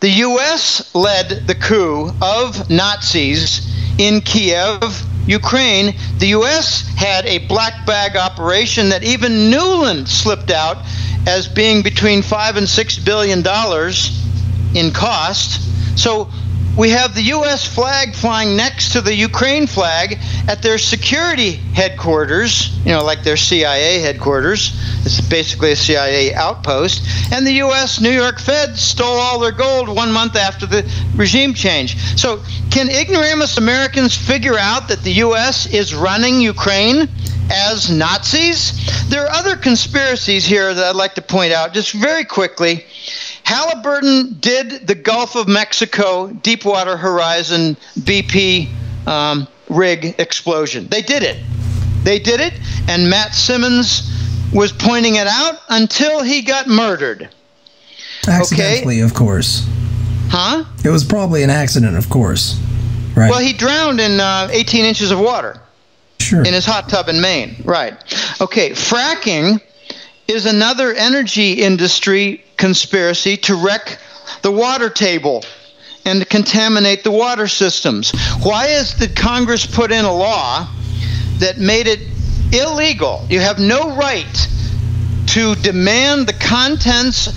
The U.S. led the coup of Nazis in Kiev, Ukraine. The U.S. had a black bag operation that even Nuland slipped out as being between $5 and $6 billion in cost. So we have the U.S. flag flying next to the Ukraine flag at their security headquarters, like their CIA headquarters. It's basically a CIA outpost. And the U.S. New York Fed stole all their gold 1 month after the regime change. So can ignoramus Americans figure out that the U.S. is running Ukraine as Nazis? There are other conspiracies here that I'd like to point out just very quickly. Halliburton did the Gulf of Mexico Deepwater Horizon BP rig explosion. They did it, and Matt Simmons was pointing it out until he got murdered. Accidentally, of course. Huh? It was probably an accident, of course. Right. Well, he drowned in 18 inches of water. Sure. In his hot tub in Maine. Right. Okay, fracking is another energy industry conspiracy to wreck the water table and to contaminate the water systems. Why did Congress put in a law that made it illegal? You have no right to demand the contents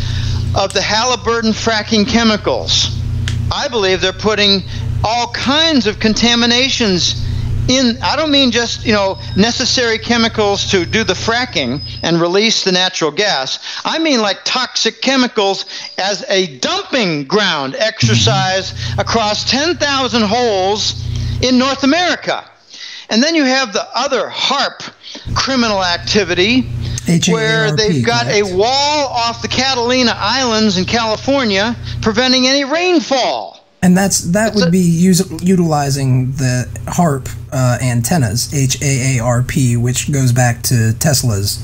of the Halliburton fracking chemicals. I believe they're putting all kinds of contaminations in. I don't mean just, necessary chemicals to do the fracking and release the natural gas. I mean like toxic chemicals as a dumping ground exercise across 10,000 holes in North America. And then you have the other HARP criminal activity, where they've got a wall off the Catalina Islands in California preventing any rainfall. And that would be utilizing the HAARP antennas, HAARP, which goes back to Tesla's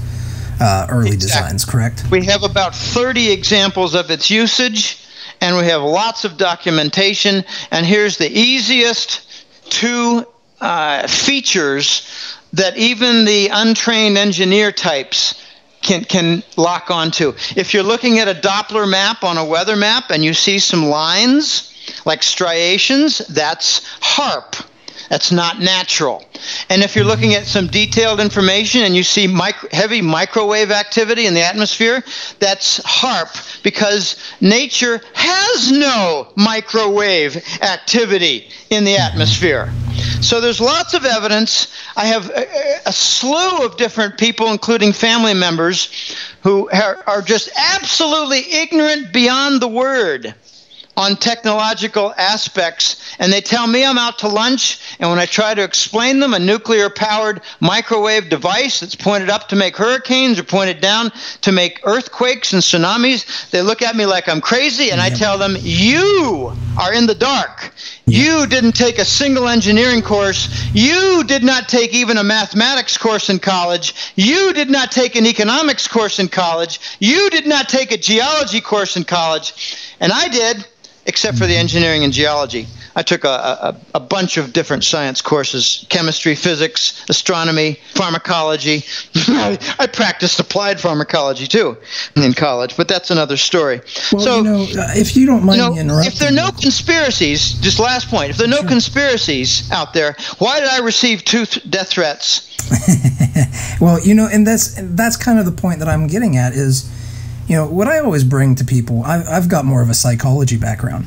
early designs, correct? We have about 30 examples of its usage, and we have lots of documentation. And here's the easiest two features that even the untrained engineer types can lock onto. If you're looking at a Doppler map on a weather map and you see some lines like striations, that's HAARP. That's not natural. And if you're looking at some detailed information and you see heavy microwave activity in the atmosphere, that's HAARP, because nature has no microwave activity in the atmosphere. So there's lots of evidence. I have a slew of different people, including family members, who are just absolutely ignorant beyond the word on technological aspects, and they tell me I'm out to lunch, and when I try to explain them a nuclear-powered microwave device that's pointed up to make hurricanes or pointed down to make earthquakes and tsunamis, they look at me like I'm crazy, and I tell them, you are in the dark. You didn't take a single engineering course. You did not take even a mathematics course in college. You did not take an economics course in college. You did not take a geology course in college. And I did, except for the engineering and geology. I took a bunch of different science courses: chemistry, physics, astronomy, pharmacology. I practiced applied pharmacology too in college, but that's another story. Well, so, if you don't mind me interrupting, if there are no conspiracies, just last point, if there are no conspiracies out there, why did I receive 2 death threats? Well, and that's kind of the point that I'm getting at is, what I always bring to people, I've got more of a psychology background.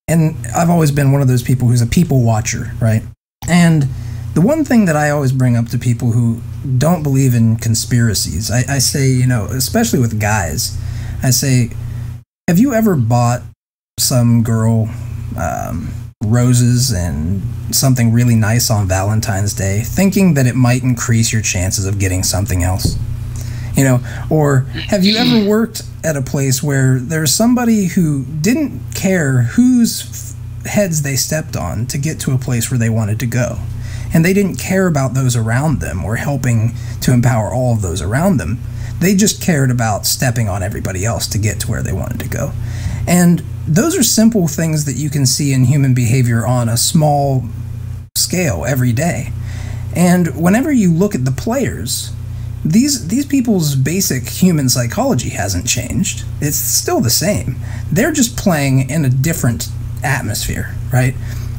And I've always been one of those people who's a people watcher, right? And the one thing that I always bring up to people who don't believe in conspiracies, I say, especially with guys, I say, have you ever bought some girl roses and something really nice on Valentine's Day, thinking that it might increase your chances of getting something else? Or have you ever worked at a place where there's somebody who didn't care whose heads they stepped on to get to a place where they wanted to go, and they didn't care about those around them or helping to empower all of those around them? They just cared about stepping on everybody else to get to where they wanted to go. And those are simple things that you can see in human behavior on a small scale every day. And whenever you look at the players, these people's basic human psychology hasn't changed. It's still the same. They're just playing in a different atmosphere, right?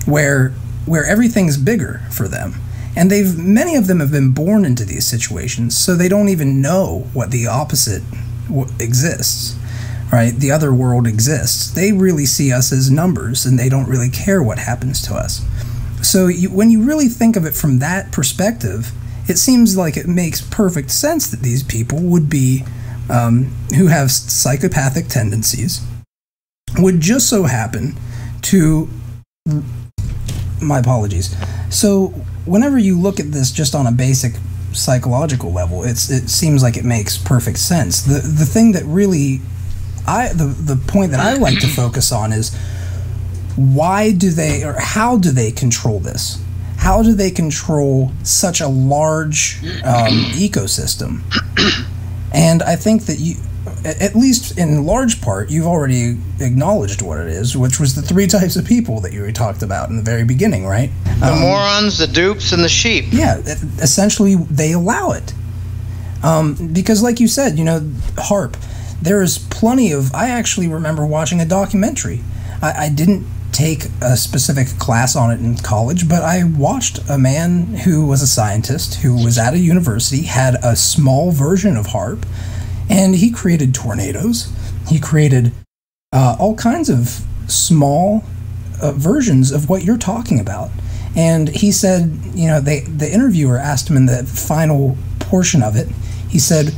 Where everything's bigger for them. And many of them have been born into these situations, so they don't even know what the opposite exists, right? The other world exists. They really see us as numbers, and they don't really care what happens to us. So when you really think of it from that perspective, it seems like it makes perfect sense that these people would be, who have psychopathic tendencies, would just so happen to, my apologies. So whenever you look at this just on a basic psychological level, it seems like it makes perfect sense. The thing that really, the point that I like to focus on is, why do they, or how do they control this? How do they control such a large ecosystem? And I think that at least in large part, you've already acknowledged what it is, which was the 3 types of people that you talked about in the very beginning, right? The morons, the dupes, and the sheep. Yeah, essentially they allow it. Because like you said, HAARP, there is plenty of, I actually remember watching a documentary. I didn't take a specific class on it in college, but I watched a man who was a scientist who was at a university, had a small version of HAARP, and he created tornadoes. He created all kinds of small versions of what you're talking about. And he said, the interviewer asked him in the final portion of it, he said,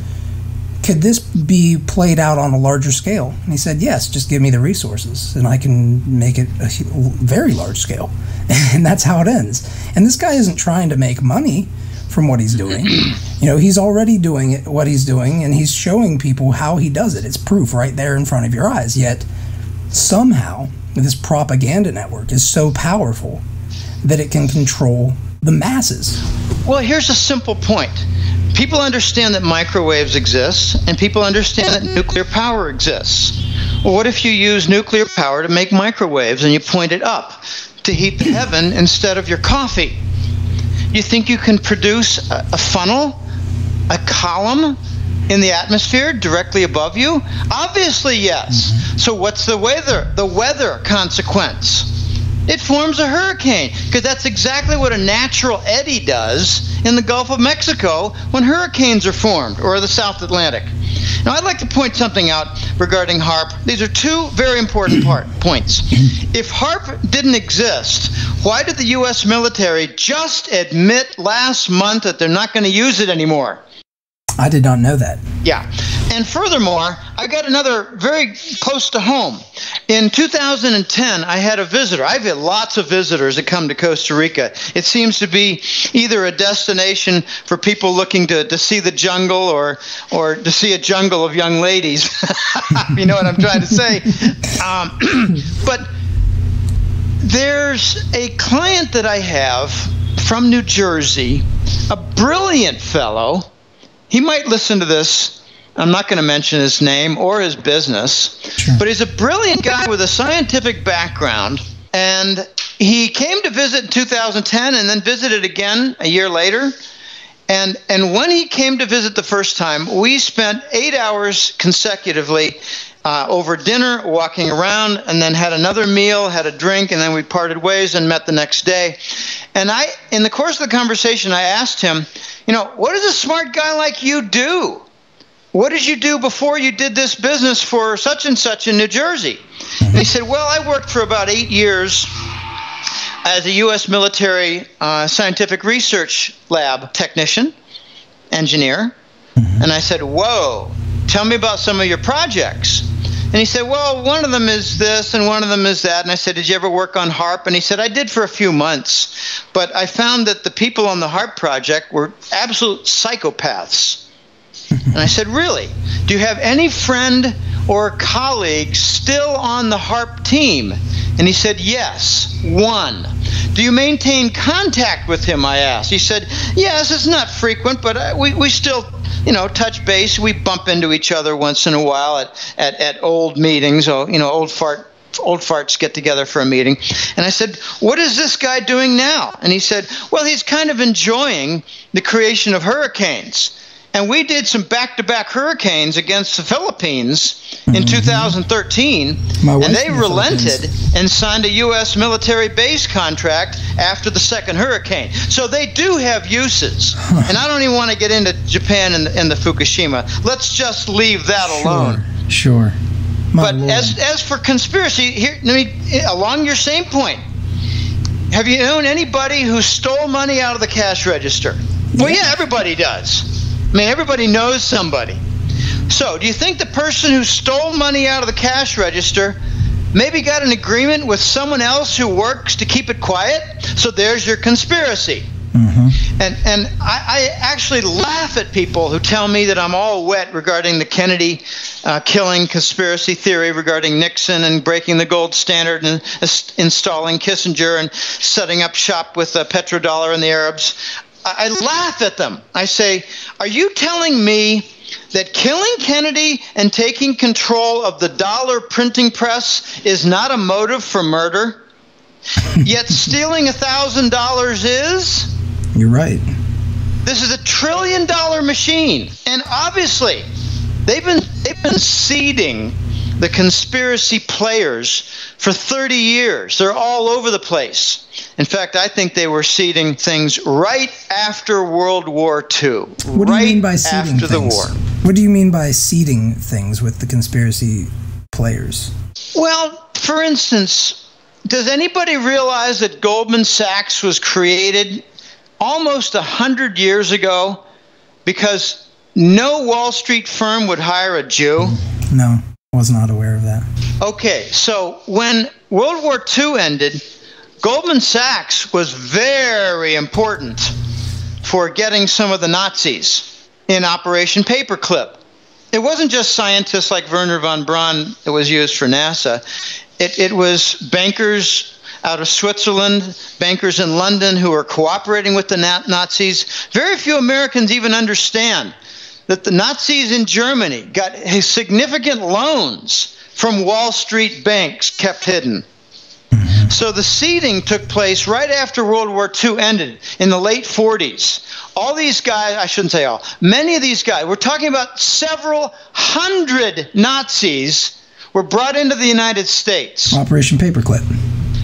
could this be played out on a larger scale? And he said, yes, just give me the resources and I can make it a very large scale. And that's how it ends. And this guy isn't trying to make money from what he's doing. He's already doing it, what he's doing, and he's showing people how he does it. It's proof right there in front of your eyes. Yet, somehow, this propaganda network is so powerful that it can control the masses. Well, here's a simple point. People understand that microwaves exist, and people understand that nuclear power exists. Well, what if you use nuclear power to make microwaves and you point it up to heat the heaven instead of your coffee? You think you can produce a funnel, a column in the atmosphere directly above you? Obviously, yes. So what's the weather consequence? It forms a hurricane, because that's exactly what a natural eddy does in the Gulf of Mexico when hurricanes are formed, or the South Atlantic. Now, I'd like to point something out regarding HAARP. These are two very important points. If HAARP didn't exist, why did the U.S. military just admit last month that they're not going to use it anymore? I did not know that. Yeah. And furthermore, I got another very close to home. In 2010, I had a visitor. I've had lots of visitors that come to Costa Rica. It seems to be either a destination for people looking to see the jungle or to see a jungle of young ladies. You know what I'm trying to say? But there's a client that I have from New Jersey, a brilliant fellow. He might listen to this. I'm not going to mention his name or his business, but he's a brilliant guy with a scientific background, and he came to visit in 2010 and then visited again a year later. And when he came to visit the first time, we spent 8 hours consecutively over dinner, walking around, and then had another meal, had a drink, and then we parted ways and met the next day. And in the course of the conversation, I asked him, what does a smart guy like you do? What did you do before you did this business for such and such in New Jersey? And he said, well, I worked for about 8 years as a U.S. military scientific research lab technician, engineer. And I said, whoa, tell me about some of your projects. And he said, well, one of them is this and one of them is that. And I said, did you ever work on HAARP? And he said, I did for a few months. But I found that the people on the HAARP project were absolute psychopaths. And I said, really? Do you have any friend or colleague still on the HAARP team? And he said, yes, one. Do you maintain contact with him, I asked. He said, yes, it's not frequent, but we still, touch base. We bump into each other once in a while at old meetings, or, old farts get together for a meeting. And I said, what is this guy doing now? And he said, well, he's kind of enjoying the creation of hurricanes. And we did some back-to-back hurricanes against the Philippines in 2013, and they relented and signed a U.S. military base contract after the second hurricane. So they do have uses. And I don't even want to get into Japan and the Fukushima. Let's just leave that alone. Sure. But as for conspiracy, here, along your same point, have you known anybody who stole money out of the cash register? Well, yeah, everybody does. Everybody knows somebody. So, do you think the person who stole money out of the cash register maybe got an agreement with someone else who works to keep it quiet? So there's your conspiracy. And I actually laugh at people who tell me that I'm all wet regarding the Kennedy killing conspiracy theory regarding Nixon and breaking the gold standard and installing Kissinger and setting up shop with petrodollar and the Arabs. I laugh at them. I say, are you telling me that killing Kennedy and taking control of the dollar printing press is not a motive for murder? Yet stealing $1,000 is? You're right. This is $1 trillion machine. And obviously, they've been seeding the conspiracy players for 30 years. They're all over the place. In fact, I think they were seeding things right after World War II. What do you mean by seeding after things? The war. What do you mean by seeding things with the conspiracy players? Well, for instance, does anybody realize that Goldman Sachs was created almost 100 years ago because no Wall Street firm would hire a Jew? No. Was not aware of that. Okay, so when World War II ended, Goldman Sachs was very important for getting some of the Nazis. in Operation Paperclip. It wasn't just scientists like Wernher von Braun that was used for NASA. It was bankers out of Switzerland, bankers in London who were cooperating with the Nazis. Very few Americans even understand that the Nazis in Germany got significant loans from Wall Street banks kept hidden. So the seeding took place right after World War II ended in the late 40s. All these guys, I shouldn't say all, many of these guys, we're talking about several hundred Nazis were brought into the United States. Operation Paperclip.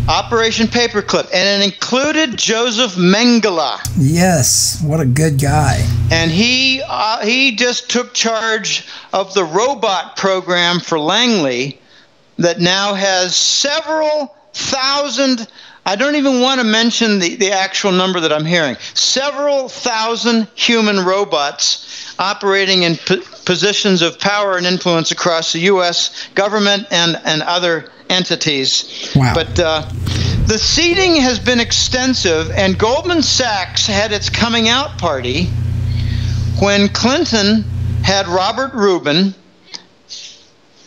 Operation Paperclip, and it included Joseph Mengele. Yes, what a good guy. And he just took charge of the robot program for Langley that now has several thousand, I don't even want to mention the actual number that I'm hearing, several thousand human robots operating in positions of power and influence across the U.S. government and other entities. Wow. But the seeding has been extensive, and Goldman Sachs had its coming out party when Clinton had Robert Rubin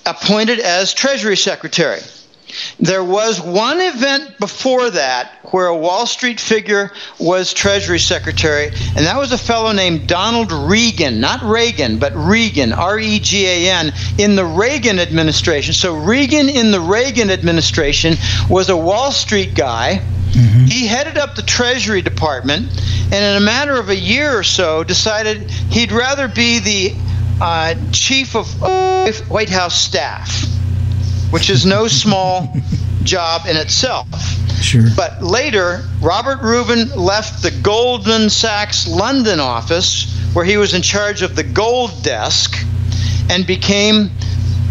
appointed as Treasury Secretary. There was one event before that where a Wall Street figure was Treasury Secretary, and that was a fellow named Donald Regan, not Reagan, but Regan, R-E-G-A-N, in the Reagan administration. So Regan in the Reagan administration was a Wall Street guy. Mm-hmm. He headed up the Treasury Department, and in a matter of a year or so decided he'd rather be the chief of White House staff, which is no small job in itself. Sure. But later, Robert Rubin left the Goldman Sachs London office, where he was in charge of the gold desk, and became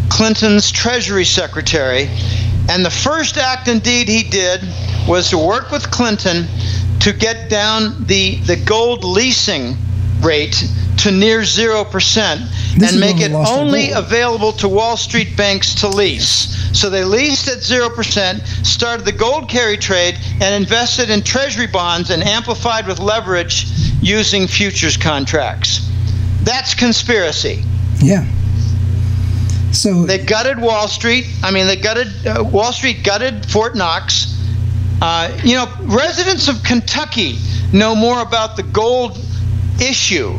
Clinton's Treasury Secretary. And the first act indeed he did was to work with Clinton to get down the gold leasing rate to near 0% and make it only available to Wall Street banks to lease. So they leased at 0%, started the gold carry trade, and invested in treasury bonds and amplified with leverage using futures contracts. That's conspiracy. Yeah. So they gutted Wall Street. I mean, they gutted Wall Street, gutted Fort Knox. Residents of Kentucky know more about the gold issue,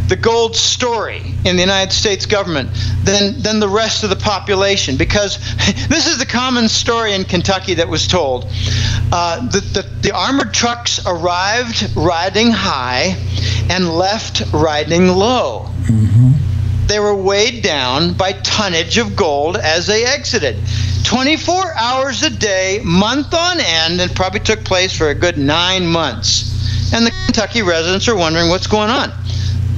the gold story in the United States government than the rest of the population, because this is the common story in Kentucky that was told. The armored trucks arrived riding high and left riding low. Mm-hmm. They were weighed down by tonnage of gold as they exited. 24 hours a day, month on end, and probably took place for a good 9 months. And the Kentucky residents are wondering what's going on.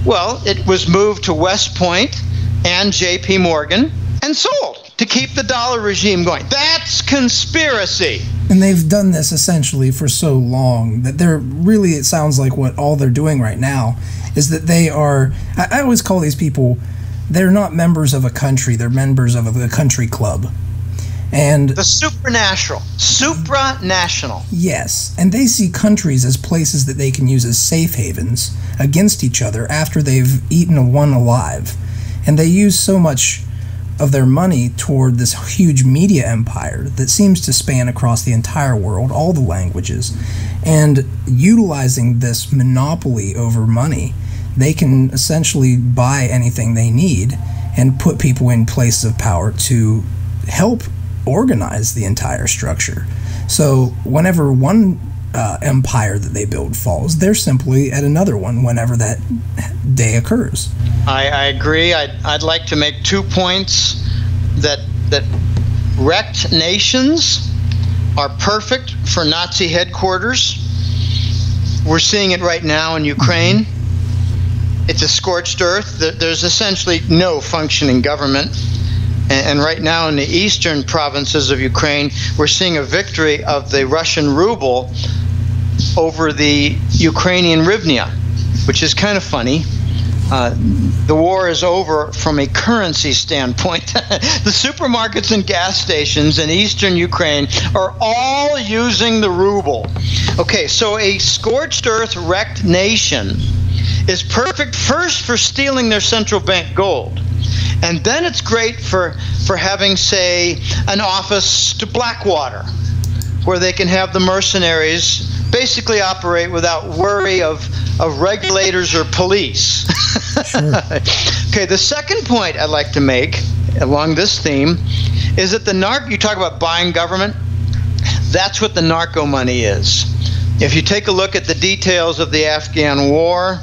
Well, it was moved to West Point and J.P. Morgan and sold to keep the dollar regime going. That's conspiracy. And they've done this essentially for so long that they're really, it sounds like what all they're doing right now is that they are, I always call these people, they're not members of a country, they're members of a country club. And the supranational. Yes, and they see countries as places that they can use as safe havens against each other after they've eaten one alive. And they use so much of their money toward this huge media empire that seems to span across the entire world, all the languages. And utilizing this monopoly over money, they can essentially buy anything they need and put people in places of power to help organize the entire structure. So whenever one empire that they build falls, they're simply at another one whenever that day occurs. I agree. I'd like to make 2 points that wrecked nations are perfect for Nazi headquarters. We're seeing it right now in Ukraine. It's a scorched earth. There's essentially no functioning government. And right now in the eastern provinces of Ukraine, we're seeing a victory of the Russian ruble over the Ukrainian hryvnia, which is kind of funny. The war is over from a currency standpoint. The supermarkets and gas stations in eastern Ukraine are all using the ruble. Okay, so a scorched earth wrecked nation is perfect first for stealing their central bank gold. And then it's great for having, say, an office to Blackwater, where they can have the mercenaries basically operate without worry of regulators or police. Sure. Okay, the second point I'd like to make along this theme is that you talk about buying government, that's what the narco money is. If you take a look at the details of the Afghan war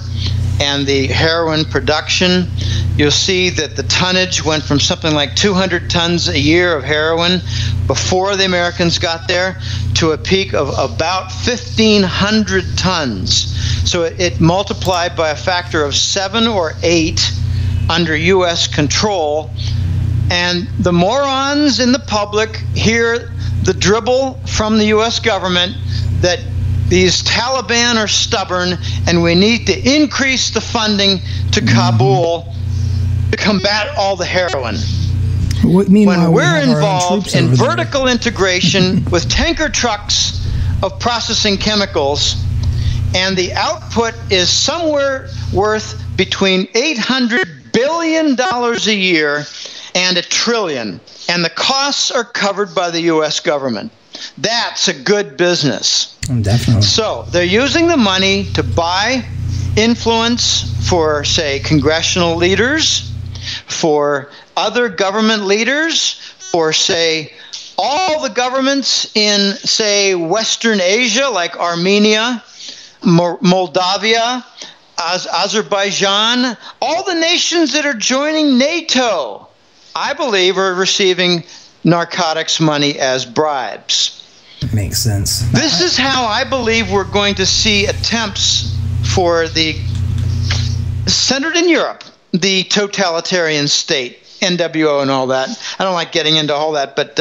and the heroin production, you'll see that the tonnage went from something like 200 tons a year of heroin before the Americans got there to a peak of about 1,500 tons. So it multiplied by a factor of 7 or 8 under U.S. control. And the morons in the public hear the dribble from the U.S. government that these Taliban are stubborn and we need to increase the funding to Kabul to combat all the heroin. When we're involved in vertical integration with tanker trucks of processing chemicals, and the output is somewhere worth between $800 billion a year and $1 trillion, and the costs are covered by the U.S. government. That's a good business. Definitely. So they're using the money to buy influence for, say, congressional leaders, for other government leaders, for, say, all the governments in, say, Western Asia, like Armenia, Moldavia, Azerbaijan, all the nations that are joining NATO, I believe, are receiving narcotics money as bribes. Makes sense. This is how I believe we're going to see attempts for centered in Europe, the totalitarian state, NWO and all that. I don't like getting into all that, but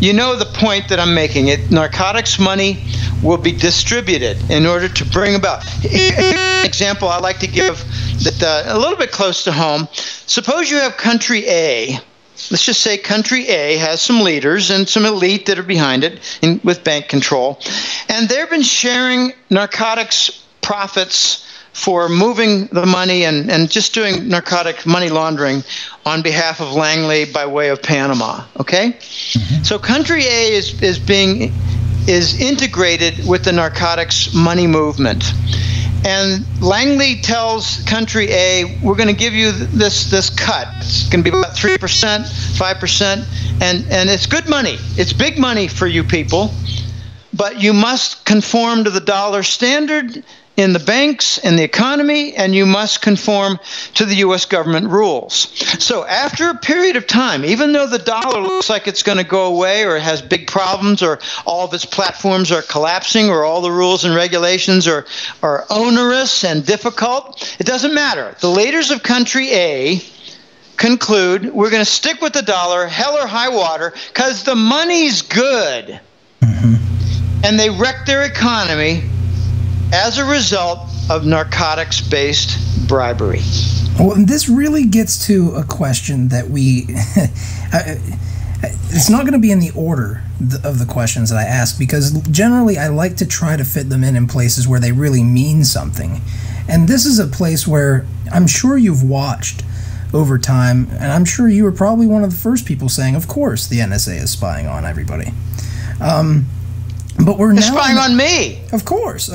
you know the point that I'm making. Narcotics money will be distributed in order to bring about. An example I like to give that a little bit close to home. Suppose you have country A. Let's just say country A has some leaders and some elite that are behind it with bank control, and they've been sharing narcotics profits for moving the money and just doing narcotic money laundering on behalf of Langley by way of Panama. Okay, so country A is integrated with the narcotics money movement. And Langley tells country A, we're going to give you this cut. It's going to be about 3%, 5%, and it's good money. It's big money for you people, but you must conform to the dollar standard in the banks and the economy, and you must conform to the U.S. government rules. So after a period of time, even though the dollar looks like it's going to go away or it has big problems or all of its platforms are collapsing or all the rules and regulations are onerous and difficult, it doesn't matter. The leaders of country A conclude we're going to stick with the dollar, hell or high water, because the money's good. And they wreck their economy as a result of narcotics-based bribery. Well, and this really gets to a question that it's not going to be in the order of the questions that I ask, because generally I like to try to fit them in places where they really mean something. And this is a place where I'm sure you've watched over time, and I'm sure you were probably one of the first people saying, of course, the NSA is spying on everybody. But we're now spying on me. Of course.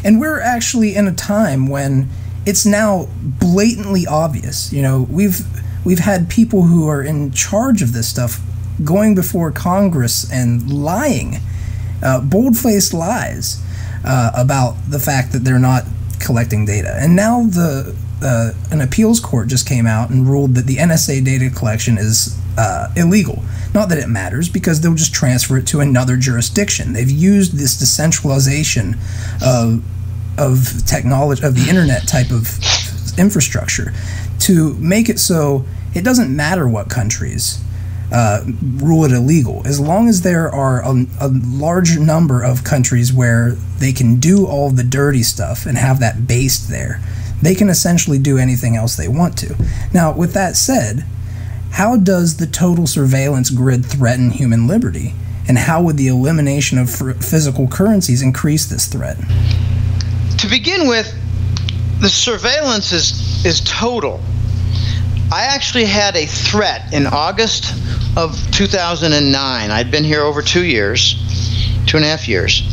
And we're actually in a time when it's now blatantly obvious. You know, we've had people who are in charge of this stuff going before Congress and lying, bold-faced lies about the fact that they're not collecting data. And now an appeals court just came out and ruled that the NSA data collection is illegal. Not that it matters, because they'll just transfer it to another jurisdiction. They've used this decentralization of technology, of the internet type of infrastructure, to make it so it doesn't matter what countries rule it illegal. As long as there are a large number of countries where they can do all the dirty stuff and have that based there, they can essentially do anything else they want to. Now, with that said, how does the total surveillance grid threaten human liberty? And how would the elimination of physical currencies increase this threat? To begin with, the surveillance is total. I actually had a threat in August of 2009. I'd been here over 2 years, 2.5 years,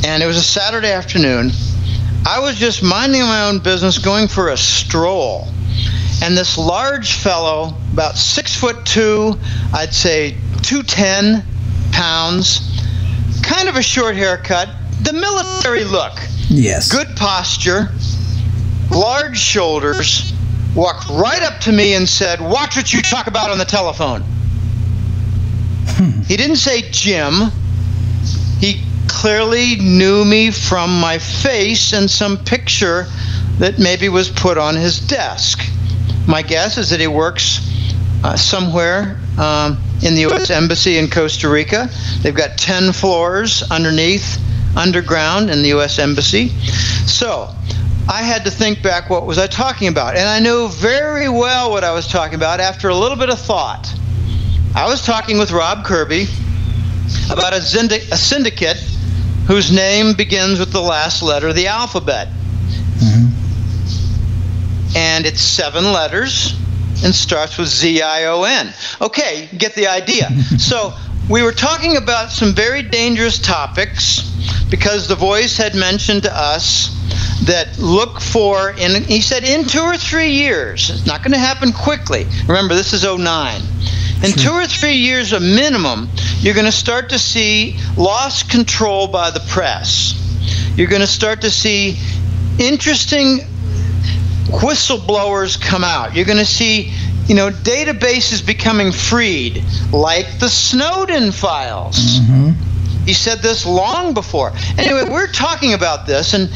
and it was a Saturday afternoon. I was just minding my own business, going for a stroll, and this large fellow, about 6'2", I'd say 210 pounds, kind of a short haircut, the military look, yes, good posture, large shoulders, walked right up to me and said, "Watch what you talk about on the telephone." He didn't say Jim. He clearly knew me from my face and some picture that maybe was put on his desk. My guess is that he works somewhere in the U.S. Embassy in Costa Rica. They've got 10 floors underground in the U.S. Embassy. So I had to think back, what was I talking about? And I knew very well what I was talking about after a little bit of thought. I was talking with Rob Kirby about a syndicate whose name begins with the last letter of the alphabet. And it's 7 letters and starts with Z-I-O-N. Okay, you get the idea. So we were talking about some very dangerous topics because the voice had mentioned to us that look for, he said in 2 or 3 years, it's not going to happen quickly. Remember, this is 2009. In 2 or 3 years, a minimum, you're going to start to see lost control by the press. You're going to start to see interesting whistleblowers come out. You're going to see, databases becoming freed, like the Snowden files. He said this long before. Anyway, we're talking about this, and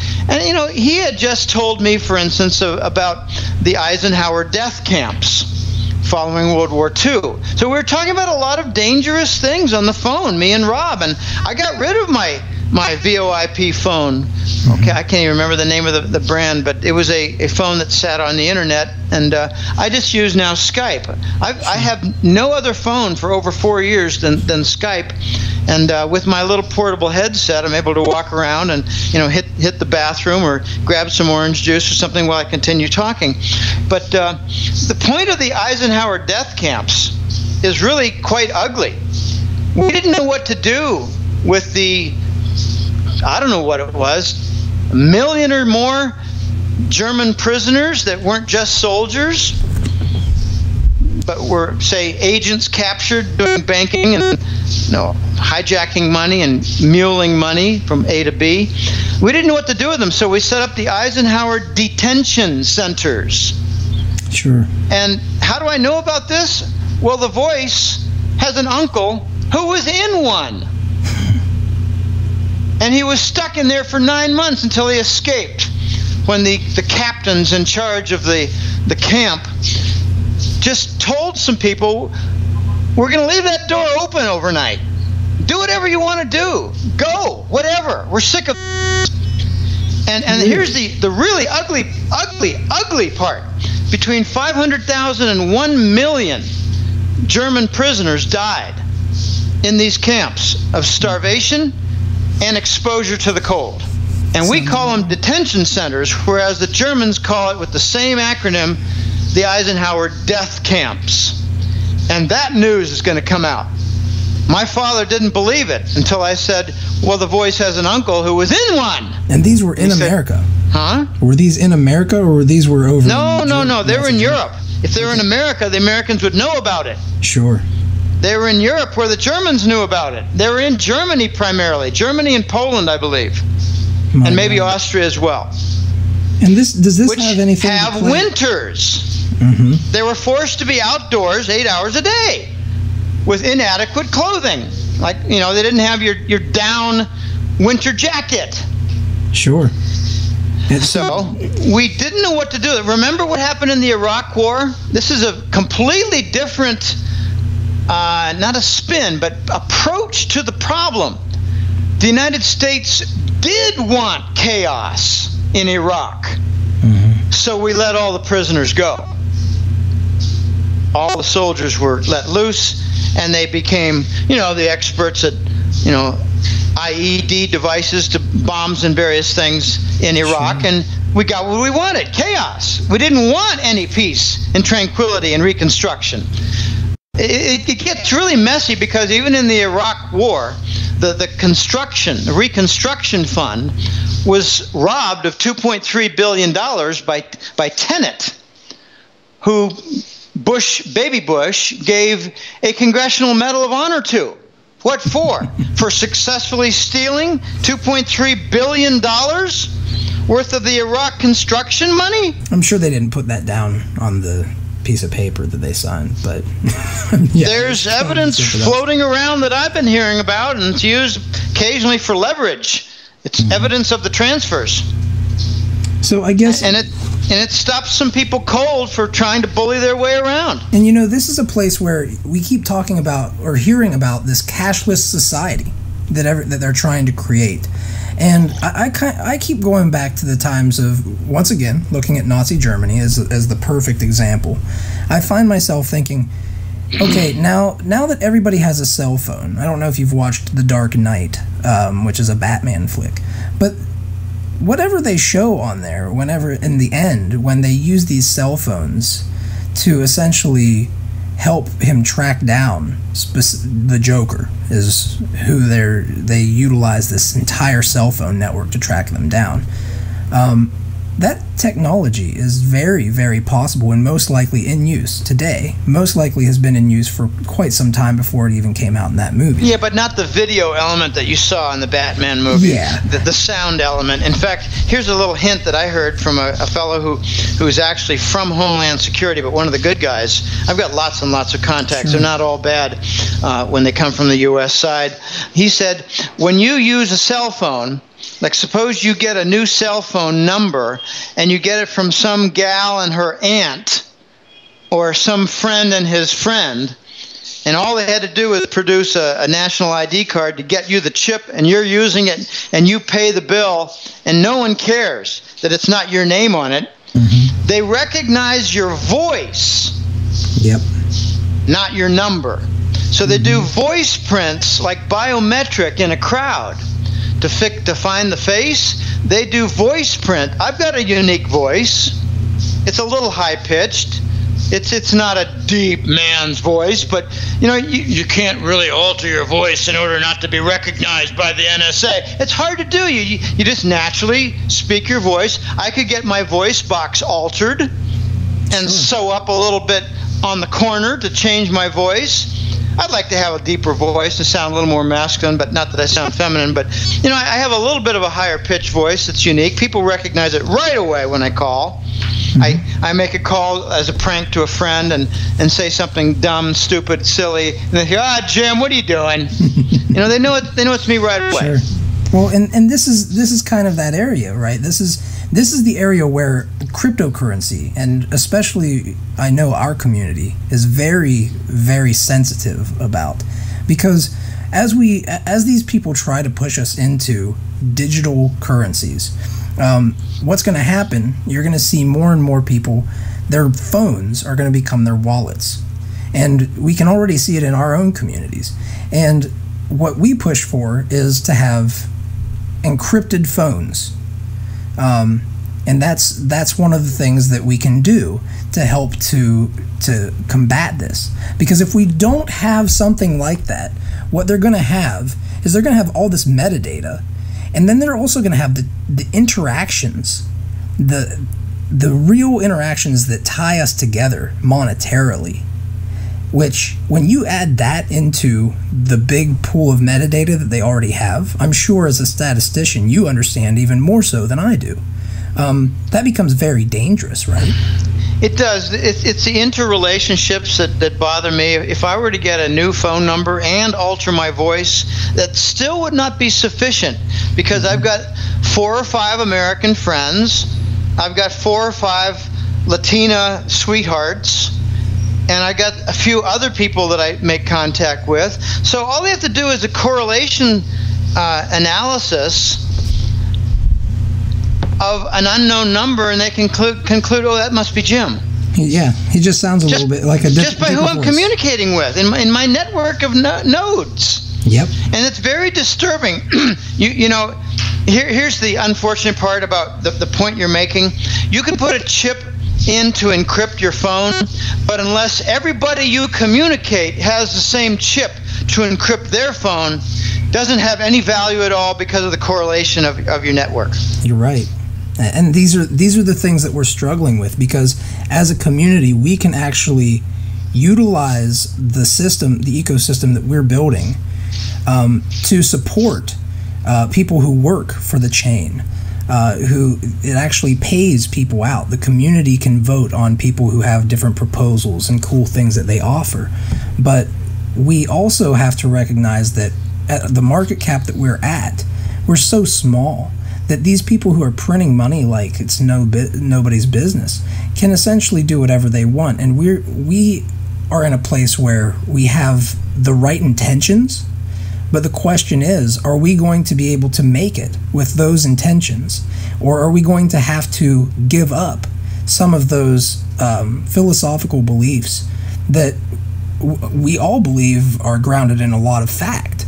he had just told me, for instance, about the Eisenhower death camps following World War II. So we were talking about a lot of dangerous things on the phone, me and Rob, and I got rid of my VoIP phone. Okay, I can't even remember the name of the brand, but it was a phone that sat on the internet, and I just use now Skype. I have no other phone for over 4 years than Skype, and with my little portable headset, I'm able to walk around and hit the bathroom or grab some orange juice or something while I continue talking. But the point of the Eisenhower death camps is really quite ugly. We didn't know what to do with the, I don't know what it was, 1 million or more German prisoners that weren't just soldiers, but were, say, agents captured doing banking and hijacking money and muling money from A to B. We didn't know what to do with them, so we set up the Eisenhower detention centers. Sure. And how do I know about this? Well, the voice has an uncle who was in one. And he was stuck in there for 9 months until he escaped, when the captains in charge of the camp just told some people, we're going to leave that door open overnight. Do whatever you want to do. Go, whatever. We're sick of this. And here's the really ugly part. Between 500,000 and 1 million German prisoners died in these camps of starvation and exposure to the cold. And we call them detention centers, whereas the Germans call it, with the same acronym, the Eisenhower death camps. And that news is going to come out. My father didn't believe it until I said, well, the voice has an uncle who was in one. And these were in America? Huh? Were these in America, or were these over in No. They were in Europe. If they were in America, the Americans would know about it. Sure. They were in Europe, where the Germans knew about it. They were in Germany primarily. Germany and Poland, I believe. And maybe Austria as well. And does this have anything to have play? Winters. They were forced to be outdoors 8 hours a day with inadequate clothing. Like, they didn't have your down winter jacket. Sure. So we didn't know what to do. Remember what happened in the Iraq War? This is a completely different, not a spin, but approach to the problem. The United States did want chaos in Iraq. So we let all the prisoners go. All the soldiers were let loose, and they became, the experts at, IED devices to bombs and various things in Iraq, and we got what we wanted, chaos. We didn't want any peace and tranquility and reconstruction. It gets really messy because even in the Iraq war, the reconstruction fund was robbed of $2.3 billion by Tenet, who Baby Bush gave a Congressional Medal of Honor to. What for? For successfully stealing $2.3 billion worth of the Iraq construction money? I'm sure they didn't put that down on the piece of paper that they signed, but yeah, there's evidence floating around that I've been hearing about, and it's used occasionally for leverage. It's evidence of the transfers. So I guess, and it stops some people cold for trying to bully their way around. And this is a place where we keep talking about or hearing about this cashless society that they're trying to create. And I keep going back to the times of, once again, looking at Nazi Germany as the perfect example. I find myself thinking, okay, now that everybody has a cell phone, I don't know if you've watched The Dark Knight, which is a Batman flick, but whatever they show on there, whenever in the end, when they use these cell phones to essentially help him track down the Joker, is who they utilize this entire cell phone network to track them down. That technology is very, very possible and most likely in use today. Most likely has been in use for quite some time before it even came out in that movie. Yeah, but not the video element that you saw in the Batman movie. Yeah. The sound element. In fact, here's a little hint that I heard from a fellow who is actually from Homeland Security, but one of the good guys. I've got lots and lots of contacts. Sure. They're not all bad when they come from the U.S. side. He said, when you use a cell phone, like suppose you get a new cell phone number and you get it from some gal and her aunt or some friend and his friend, and all they had to do was produce a national ID card to get you the chip, and you're using it and you pay the bill, and no one cares that it's not your name on it. Mm-hmm. They recognize your voice, yep, not your number. So they do voice prints like biometric in a crowd. To find the face, they do voice print. I've got a unique voice. It's a little high-pitched. It's not a deep man's voice, but you can't really alter your voice in order not to be recognized by the NSA. It's hard to do. You just naturally speak your voice. I could get my voice box altered and sew up a little bit on the corner to change my voice. I'd like to have a deeper voice and sound a little more masculine, but not that I sound feminine. But, I have a little bit of a higher pitched voice that's unique. People recognize it right away when I call. Mm-hmm. I make a call as a prank to a friend and say something dumb, stupid, silly, and they hear, Jim, what are you doing? They know it's me right away. Sure. Well, and this is kind of that area, right? This is the area where cryptocurrency, and especially I know our community, is very, very sensitive about, because as these people try to push us into digital currencies, what's going to happen? You're going to see more and more people, their phones are going to become their wallets, and we can already see it in our own communities. And what we push for is to have encrypted phones. And that's one of the things that we can do to help to combat this. Because if we don't have something like that, what they're going to have is they're going to have all this metadata, and then they're also going to have the interactions, the real interactions that tie us together monetarily. Which, when you add that into the big pool of metadata that they already have, I'm sure as a statistician you understand even more so than I do. That becomes very dangerous, right? It does. It's the interrelationships that bother me. If I were to get a new phone number and alter my voice, that still would not be sufficient, because I've got 4 or 5 American friends, I've got 4 or 5 Latina sweethearts, and I got a few other people that I make contact with. So all they have to do is a correlation analysis of an unknown number, and they can conclude, oh, that must be Jim. Yeah, he just sounds a little bit like a different. Just by who I'm communicating with in my network of nodes. Yep. And it's very disturbing. you know, here's the unfortunate part about the point you're making. You can put a chip in to encrypt your phone, but unless everybody you communicate has the same chip to encrypt their phone, doesn't have any value at all because of the correlation of your network. You're right. And these are the things that we're struggling with, because as a community we can actually utilize the system, the ecosystem that we're building, to support people who work for the chain, who it actually pays people out. The community can vote on people who have different proposals and cool things that they offer. But we also have to recognize that at the market cap that we're so small that these people who are printing money like it's nobody's business can essentially do whatever they want. And we are in a place where we have the right intentions, but the question is, are we going to be able to make it with those intentions? Or are we going to have to give up some of those philosophical beliefs that we all believe are grounded in a lot of fact,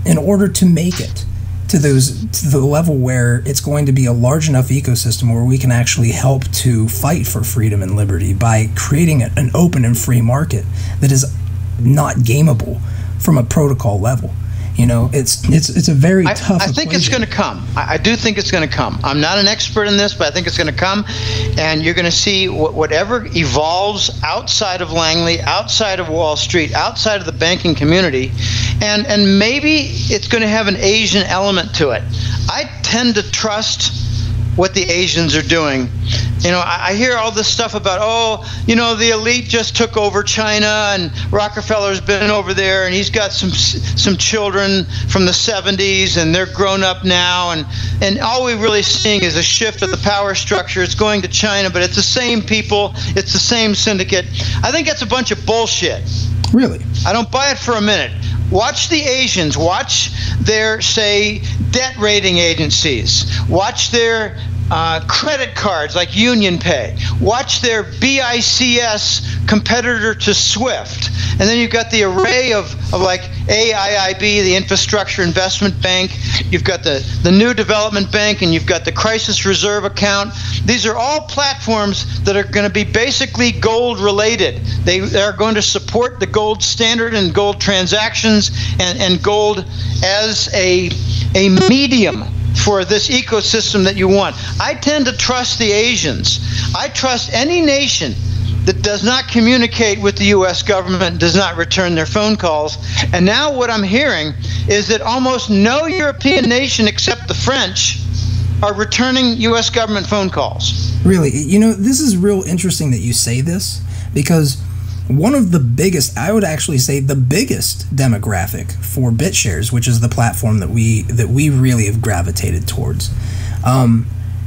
in order to make it to the level where it's going to be a large enough ecosystem where we can actually help to fight for freedom and liberty by creating an open and free market that is not gameable from a protocol level. You know, it's a very tough I think equation. it's going to come. I do think it's going to come. I'm not an expert in this, but I think it's going to come, and you're going to see whatever evolves outside of Langley, outside of Wall Street, outside of the banking community, and maybe it's going to have an Asian element to it. I tend to trust what the Asians are doing. You know, I hear all this stuff about, oh, you know, the elite just took over China and Rockefeller's been over there and he's got some children from the 70s and they're grown up now, and all we're really seeing is a shift of the power structure. It's going to China, but it's the same people, it's the same syndicate. I think that's a bunch of bullshit. Really? I don't buy it for a minute. Watch the Asians. Watch their, say, debt rating agencies. Watch their credit cards like Union Pay. Watch their BICS competitor to SWIFT. And then you've got the array of like AIIB, the Infrastructure Investment Bank. You've got the New Development Bank, and you've got the Crisis Reserve Account. These are all platforms that are going to be basically gold related. They are going to support the gold standard and gold transactions and gold as a medium for this ecosystem that you want. I tend to trust the Asians. I trust any nation that does not communicate with the U.S. government, does not return their phone calls. And now what I'm hearing is that almost no European nation except the French are returning U.S. government phone calls. Really? You know, this is real interesting that you say this, because one of the biggest, I would actually say the biggest demographic for Bitshares, which is the platform that we really have gravitated towards,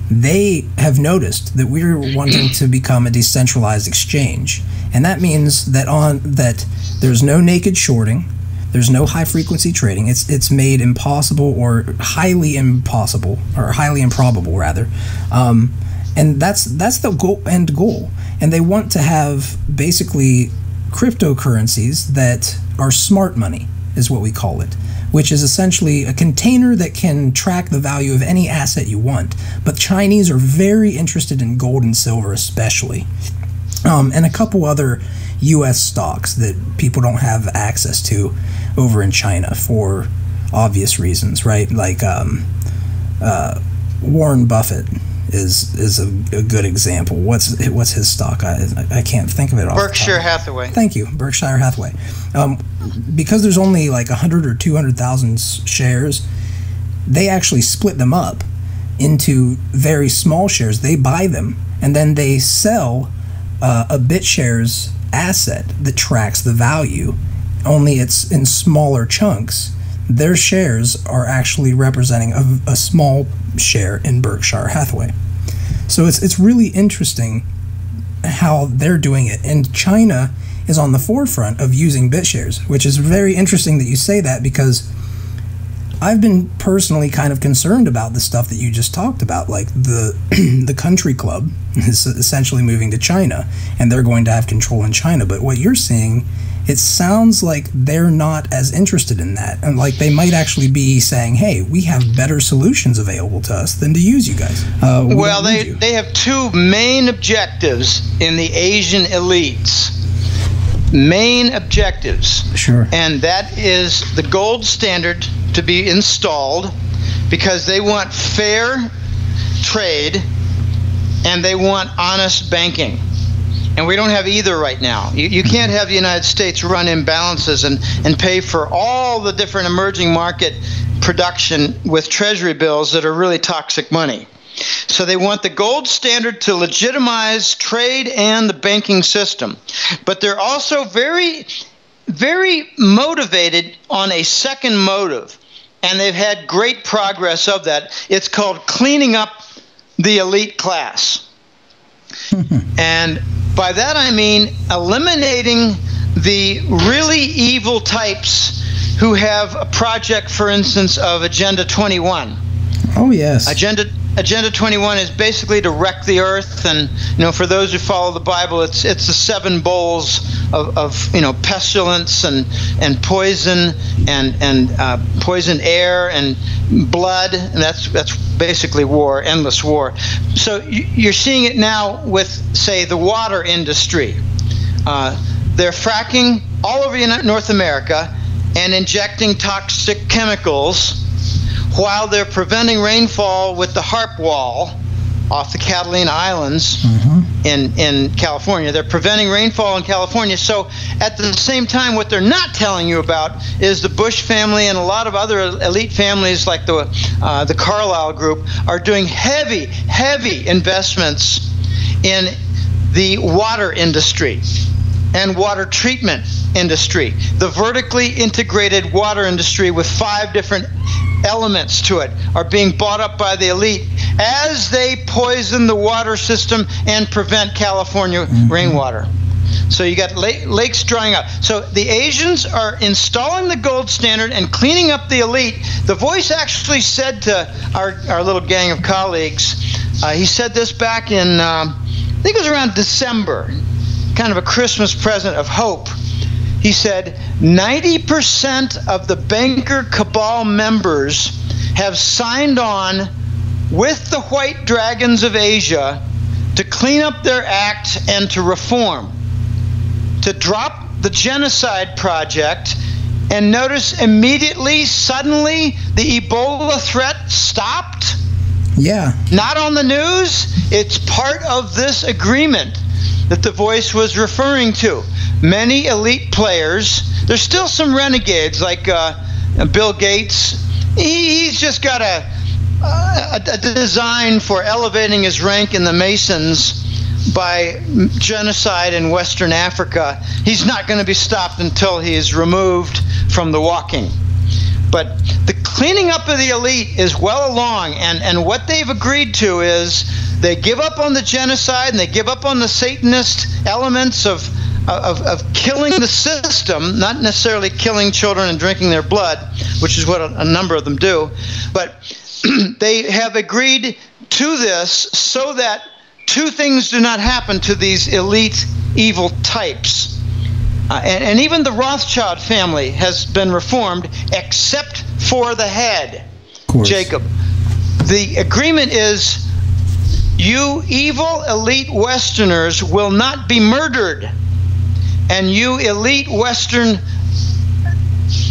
they have noticed that we're wanting to become a decentralized exchange, and that means that there's no naked shorting, there's no high frequency trading. It's made impossible or highly impossible, or highly improbable rather, and that's the end goal. And they want to have basically cryptocurrencies that are smart money, is what we call it, which is essentially a container that can track the value of any asset you want. But Chinese are very interested in gold and silver especially, and a couple other U.S. stocks that people don't have access to over in China for obvious reasons, right? Like Warren Buffett is a good example. What's his stock? I can't think of it off Berkshire Hathaway. Thank you, Berkshire Hathaway. Because there's only like 100 or 200,000 shares, they actually split them up into very small shares. They buy them and then they sell a Bitshares asset that tracks the value, only it's in smaller chunks. Their shares are actually representing a small share in Berkshire Hathaway. So it's really interesting how they're doing it. And China is on the forefront of using Bitshares, which is very interesting that you say that, because I've been personally kind of concerned about the stuff that you just talked about, like the country club is essentially moving to China, and they're going to have control in China. But what you're seeing it sounds like they're not as interested in that. And like they might actually be saying, hey, we have better solutions available to us than to use you guys. Well, they have two main objectives in the Asian elites. Main objectives. Sure. And that is the gold standard to be installed, because they want fair trade and they want honest banking. And we don't have either right now. You can't have the United States run imbalances and pay for all the different emerging market production with treasury bills that are really toxic money. So they want the gold standard to legitimize trade and the banking system. But they're also very, very motivated on a second motive. And they've had great progress of that. It's called cleaning up the elite class. And by that I mean eliminating the really evil types who have a project, for instance, of Agenda 21. Oh, yes. Agenda 21 is basically to wreck the earth, and for those who follow the Bible, it's the 7 bowls of pestilence and poison and poison air and blood, and that's basically war, endless war. So you're seeing it now with, say, the water industry. They're fracking all over North America and injecting toxic chemicals, while they're preventing rainfall with the HARP wall off the Catalina Islands in California. They're preventing rainfall in California. So at the same time, what they're not telling you about is the Bush family and a lot of other elite families like the Carlyle Group are doing heavy, heavy investments in the water industry and water treatment industry, the vertically integrated water industry with 5 different elements to it are being bought up by the elite as they poison the water system and prevent California rainwater. So you got lakes drying up. So the Asians are installing the gold standard and cleaning up the elite. The Voice actually said to our little gang of colleagues, he said this back in, I think it was around December, kind of a Christmas present of hope. He said 90% of the banker cabal members have signed on with the white dragons of Asia to clean up their act and to reform, to drop the genocide project. And notice immediately, suddenly, the Ebola threat stopped. Yeah. Not on the news. It's part of this agreement that the Voice was referring to. Many elite players, there's still some renegades like Bill Gates. He's just got a design for elevating his rank in the Masons by genocide in Western Africa. He's not going to be stopped until he is removed from the walking. But the cleaning up of the elite is well along, and what they've agreed to is they give up on the genocide and they give up on the Satanist elements of killing the system, not necessarily killing children and drinking their blood, which is what a number of them do, but they have agreed to this so that 2 things do not happen to these elite evil types. And even the Rothschild family has been reformed except for the head, Jacob. The agreement is you evil elite Westerners will not be murdered, and you elite Western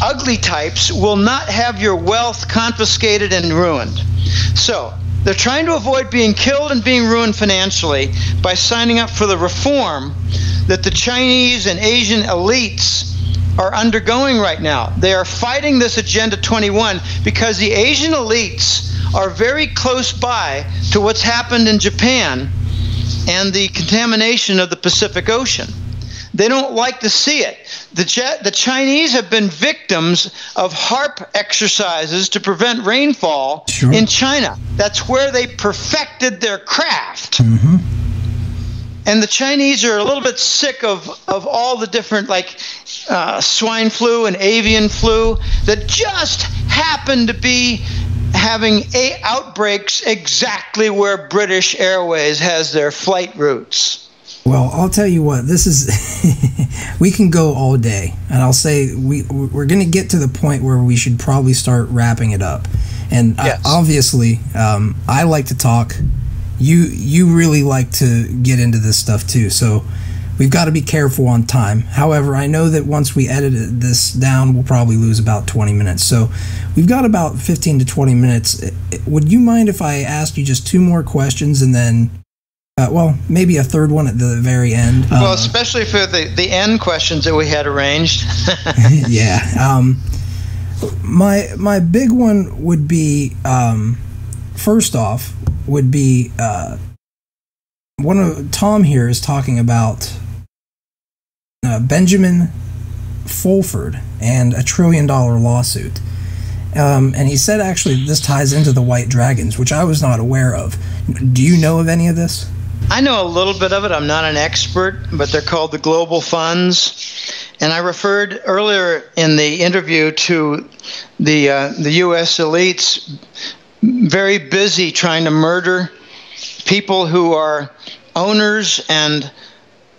ugly types will not have your wealth confiscated and ruined. So they're trying to avoid being killed and being ruined financially by signing up for the reform that the Chinese and Asian elites are undergoing right now. They are fighting this Agenda 21 because the Asian elites are very close by to what's happened in Japan and the contamination of the Pacific Ocean. They don't like to see it. The Chinese have been victims of HARP exercises to prevent rainfall in China. That's where they perfected their craft. And the Chinese are a little bit sick of all the different, like swine flu and avian flu that just happen to be having outbreaks exactly where British Airways has their flight routes. Well, I'll tell you what, this is, we can go all day, and I'll say we're going to get to the point where we should probably start wrapping it up. And yes. Obviously, I like to talk. You really like to get into this stuff too, so we've got to be careful on time. However, I know that once we edit this down, we'll probably lose about 20 minutes. So we've got about 15 to 20 minutes. Would you mind if I asked you just 2 more questions and then... well, maybe a third one at the very end. Well, especially for the end questions that we had arranged. Yeah. My big one would be, first off, would be Tom here is talking about Benjamin Fulford and a $1 trillion lawsuit. And he said actually this ties into the White Dragons, which I was not aware of. Do you know of any of this? I know a little bit of it. I'm not an expert, but they're called the global funds. And I referred earlier in the interview to the U.S. elites very busy trying to murder people who are owners and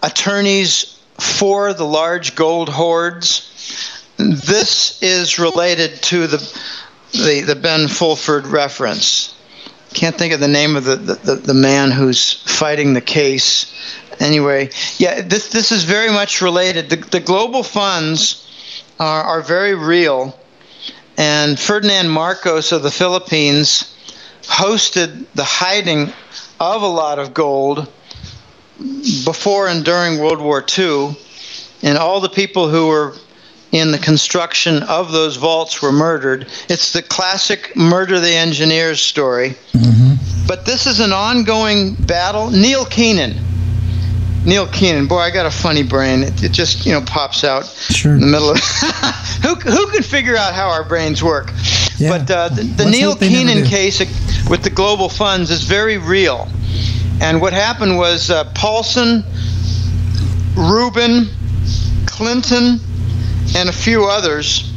attorneys for the large gold hoards. This is related to the Ben Fulford reference. Can't think of the name of the man who's fighting the case. Anyway, yeah, this is very much related. The global funds are very real, and Ferdinand Marcos of the Philippines hosted the hiding of a lot of gold before and during World War II, and all the people who were in the construction of those vaults were murdered. It's the classic murder the engineers story. Mm-hmm. But this is an ongoing battle. Neil Keenan, boy, I got a funny brain. It just pops out in the middle of who can figure out how our brains work? Yeah. But the Neil Keenan case with the global funds is very real. And what happened was Paulson, Rubin, Clinton, and a few others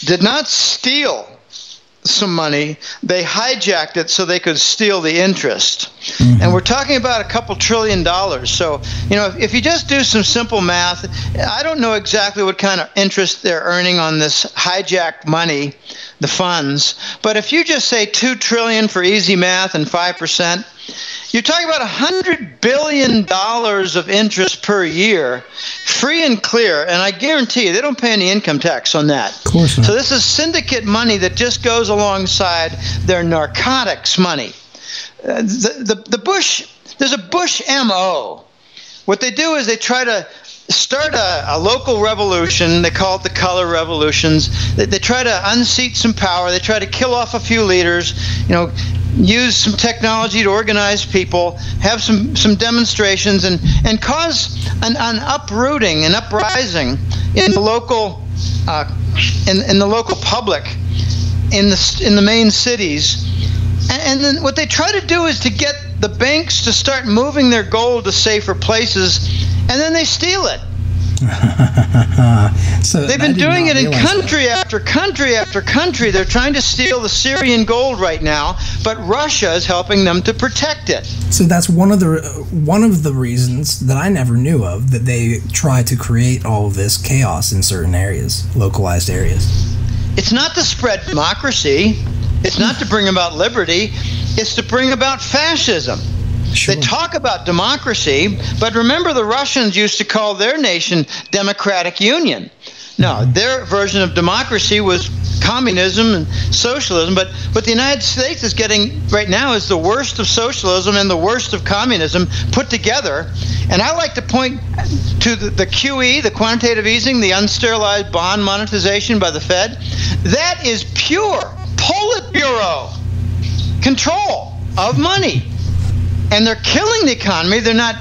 did not steal some money. They hijacked it so they could steal the interest. Mm-hmm. And we're talking about a couple $1 trillion. So, if you just do some simple math, I don't know exactly what kind of interest they're earning on this hijacked money, the funds. But if you just say $2 trillion for easy math and 5%, you're talking about $100 billion of interest per year, free and clear, and I guarantee you they don't pay any income tax on that. Of course not. So this is syndicate money that just goes alongside their narcotics money. The Bush, there's a Bush MO. What they do is they try to start a local revolution. They call it the color revolutions. They try to unseat some power. They try to kill off a few leaders, use some technology to organize people, have some demonstrations, and cause an uprooting, an uprising in the local in the local public in the main cities. And then what they try to do is to get the banks to start moving their gold to safer places, and then they steal it. So they've been doing it in country after country after country. They're trying to steal the Syrian gold right now, but Russia is helping them to protect it. So that's one of the reasons that I never knew of, that they try to create all of this chaos in certain areas, localized areas. It's not to spread democracy. It's not to bring about liberty. It's to bring about fascism. Sure. They talk about democracy, but remember the Russians used to call their nation Democratic Union. No, their version of democracy was communism and socialism, but what the United States is getting right now is the worst of socialism and the worst of communism put together. And I like to point to the QE, the quantitative easing, the unsterilized bond monetization by the Fed. That is pure Politburo control of money. And they're killing the economy. They're not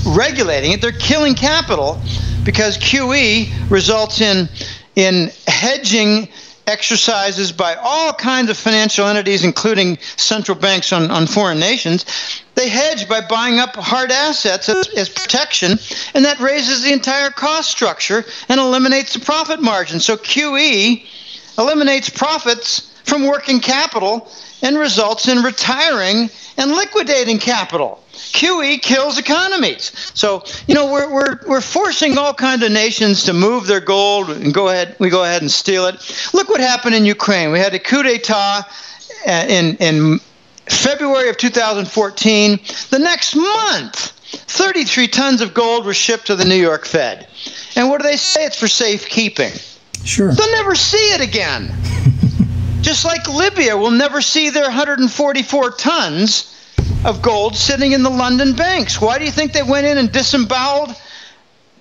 regulating it. They're killing capital, because QE results in hedging exercises by all kinds of financial entities, including central banks on foreign nations. They hedge by buying up hard assets as protection, and that raises the entire cost structure and eliminates the profit margin. So QE eliminates profits from working capital and results in retiring and liquidating capital. QE kills economies. So, we're forcing all kinds of nations to move their gold and we go ahead and steal it. Look what happened in Ukraine. We had a coup d'etat in February of 2014. The next month, 33 tons of gold were shipped to the New York Fed. And what do they say? It's for safekeeping. Sure. They'll never see it again. Just like Libya will never see their 144 tons of gold sitting in the London banks. Why do you think they went in and disemboweled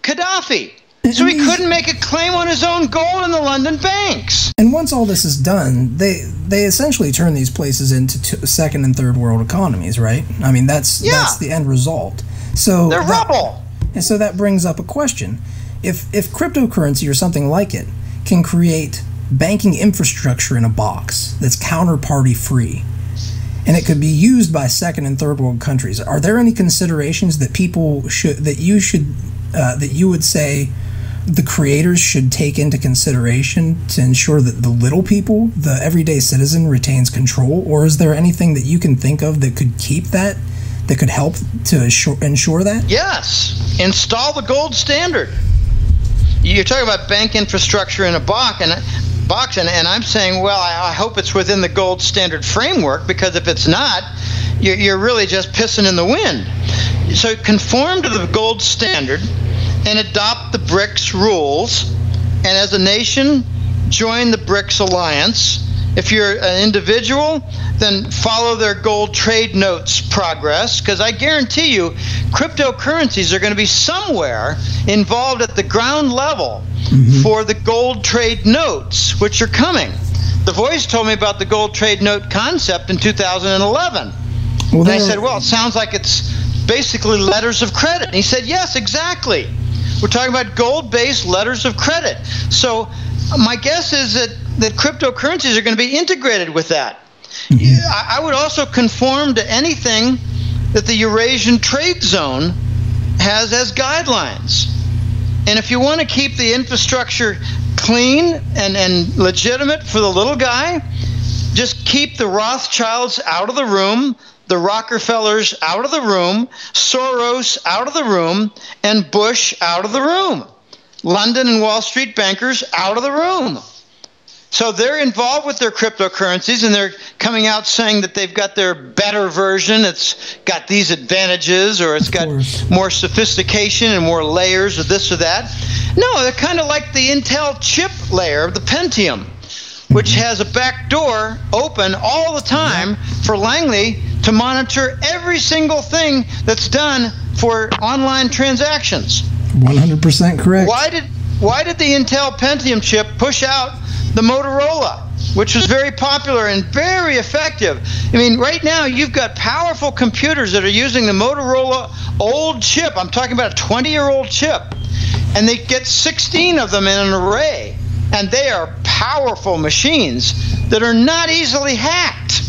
Gaddafi? So he couldn't make a claim on his own gold in the London banks. And once all this is done, they essentially turn these places into second and third world economies, right? I mean, that's the end result. So they're rubble. And so that brings up a question. If cryptocurrency or something like it can create banking infrastructure in a box that's counterparty free, and it could be used by second and third world countries, are there any considerations that you would say the creators should take into consideration to ensure that the little people, the everyday citizen, retains control? Or is there anything that you can think of that could keep that could help to ensure that? Yes. Install the gold standard. You're talking about bank infrastructure in a box, and I'm saying, well, I hope it's within the gold standard framework, because if it's not, you're really just pissing in the wind. So conform to the gold standard and adopt the BRICS rules, and as a nation, join the BRICS alliance. If you're an individual, then follow their gold trade notes progress, because I guarantee you cryptocurrencies are going to be somewhere involved at the ground level for the gold trade notes, which are coming. The Voice told me about the gold trade note concept in 2011. And I said, well, it sounds like it's basically letters of credit. And he said, yes, exactly. We're talking about gold-based letters of credit. So my guess is that cryptocurrencies are going to be integrated with that. I would also conform to anything that the Eurasian Trade Zone has as guidelines. And if you want to keep the infrastructure clean and legitimate for the little guy, just keep the Rothschilds out of the room, the Rockefellers out of the room, Soros out of the room, and Bush out of the room. London and Wall Street bankers out of the room. So they're involved with their cryptocurrencies, and they're coming out saying that they've got their better version. It's got these advantages, or it's got more sophistication and more layers of this or that. No, they're kind of like the Intel chip layer of the Pentium, which has a back door open all the time for Langley to monitor every single thing that's done for online transactions. 100% correct. Why did the Intel Pentium chip push out the Motorola, which was very popular and very effective? I mean, right now you've got powerful computers that are using the Motorola old chip. I'm talking about a 20-year-old chip, and they get 16 of them in an array, and they are powerful machines that are not easily hacked.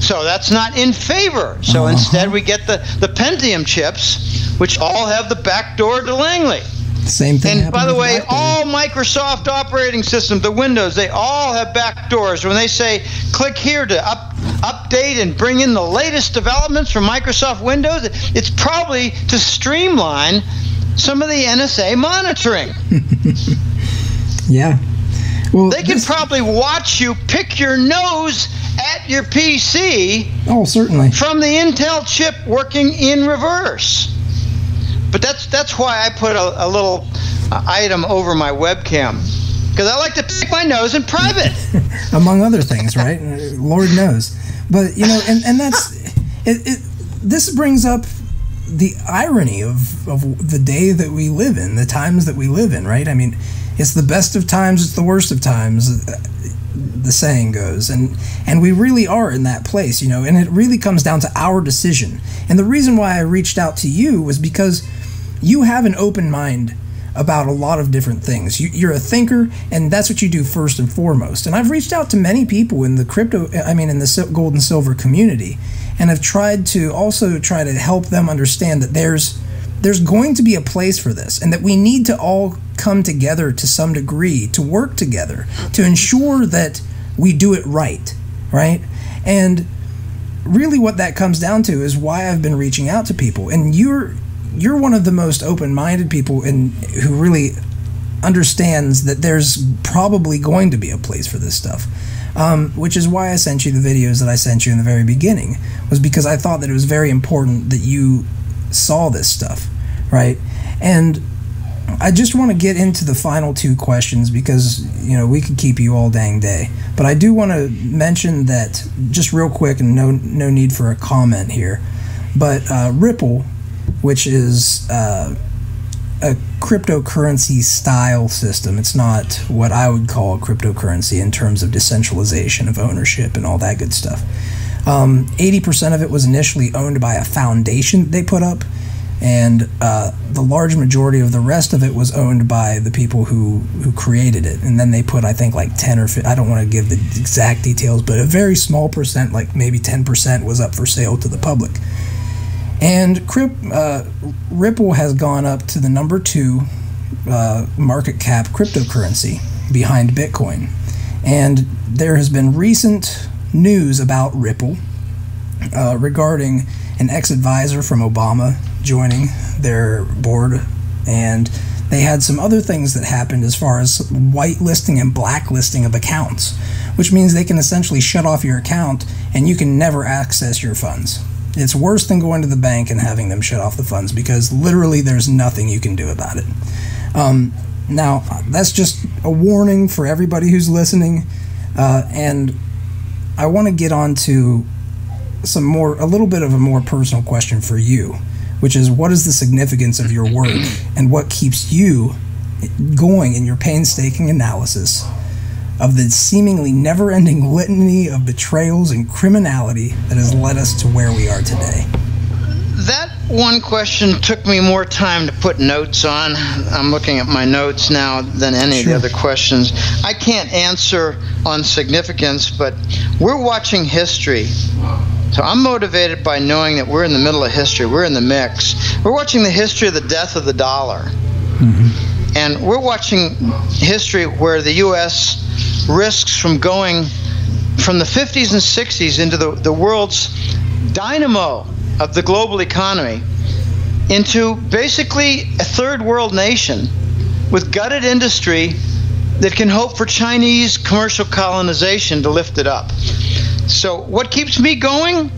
So that's not in favor. So instead we get the Pentium chips, which all have the back door to Langley. Same thing. And by the way, all Microsoft operating systems, the Windows, they all have back doors. When they say click here to update and bring in the latest developments from Microsoft Windows, it's probably to streamline some of the NSA monitoring. Yeah. Well, they can probably watch you pick your nose at your PC. Oh, certainly. From the Intel chip working in reverse. But that's why I put a little item over my webcam, because I like to pick my nose in private. Among other things, right? Lord knows. But, you know, and that's it. This brings up the irony of the day that we live in, the times that we live in, right? I mean, it's the best of times, it's the worst of times, the saying goes. And we really are in that place, you know, and it really comes down to our decision. And the reason why I reached out to you was because you have an open mind about a lot of different things. You're a thinker, and that's what you do first and foremost. And I've reached out to many people in the in the gold and silver community, and have tried to help them understand that there's going to be a place for this, and that we need to all come together to some degree to work together to ensure that we do it right? And really what that comes down to is why I've been reaching out to people. And you're one of the most open-minded people and who really understands that there's probably going to be a place for this stuff. Which is why I sent you the videos that I sent you in the very beginning, was because I thought that it was very important that you saw this stuff, right? And I just want to get into the final two questions because, you know, we could keep you all dang day. But I do want to mention that, just real quick, and no need for a comment here, but Ripple, which is a cryptocurrency style system. It's not what I would call a cryptocurrency in terms of decentralization of ownership and all that good stuff. 80% of it was initially owned by a foundation they put up, and the large majority of the rest of it was owned by the people who created it. And then they put, I think, like 10 or 15, I don't want to give the exact details, but a very small percent, like maybe 10%, was up for sale to the public. And Ripple has gone up to the number 2 market cap cryptocurrency behind Bitcoin. And there has been recent news about Ripple regarding an ex-advisor from Obama joining their board. And they had some other things that happened as far as whitelisting and blacklisting of accounts, which means they can essentially shut off your account and you can never access your funds. It's worse than going to the bank and having them shut off the funds, because literally there's nothing you can do about it. Now, that's just a warning for everybody who's listening, and I want to get on to a little bit of a more personal question for you, which is, what is the significance of your work and what keeps you going in your painstaking analysis of the seemingly never-ending litany of betrayals and criminality that has led us to where we are today? That one question took me more time to put notes on. I'm looking at my notes now than any of the other questions. I can't answer on significance, but we're watching history. So I'm motivated by knowing that we're in the middle of history. We're in the mix. We're watching the history of the death of the dollar. Mm-hmm. And we're watching history where the U.S. risks from going from the 50s and 60s into the world's dynamo of the global economy into basically a third world nation with gutted industry that can hope for Chinese commercial colonization to lift it up. So what keeps me going?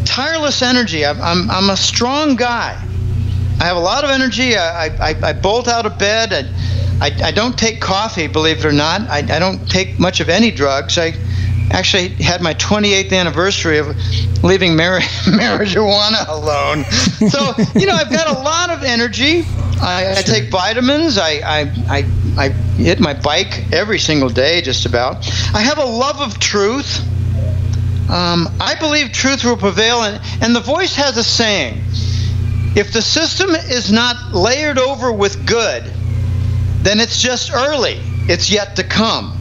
Tireless energy. I'm a strong guy. I have a lot of energy. I bolt out of bed. I don't take coffee, believe it or not. I don't take much of any drugs. I actually had my 28th anniversary of leaving marijuana alone. So, you know, I've got a lot of energy. I take vitamins. I hit my bike every single day, just about. I have a love of truth. I believe truth will prevail. And the Voice has a saying: if the system is not layered over with good, then it's just early. It's yet to come.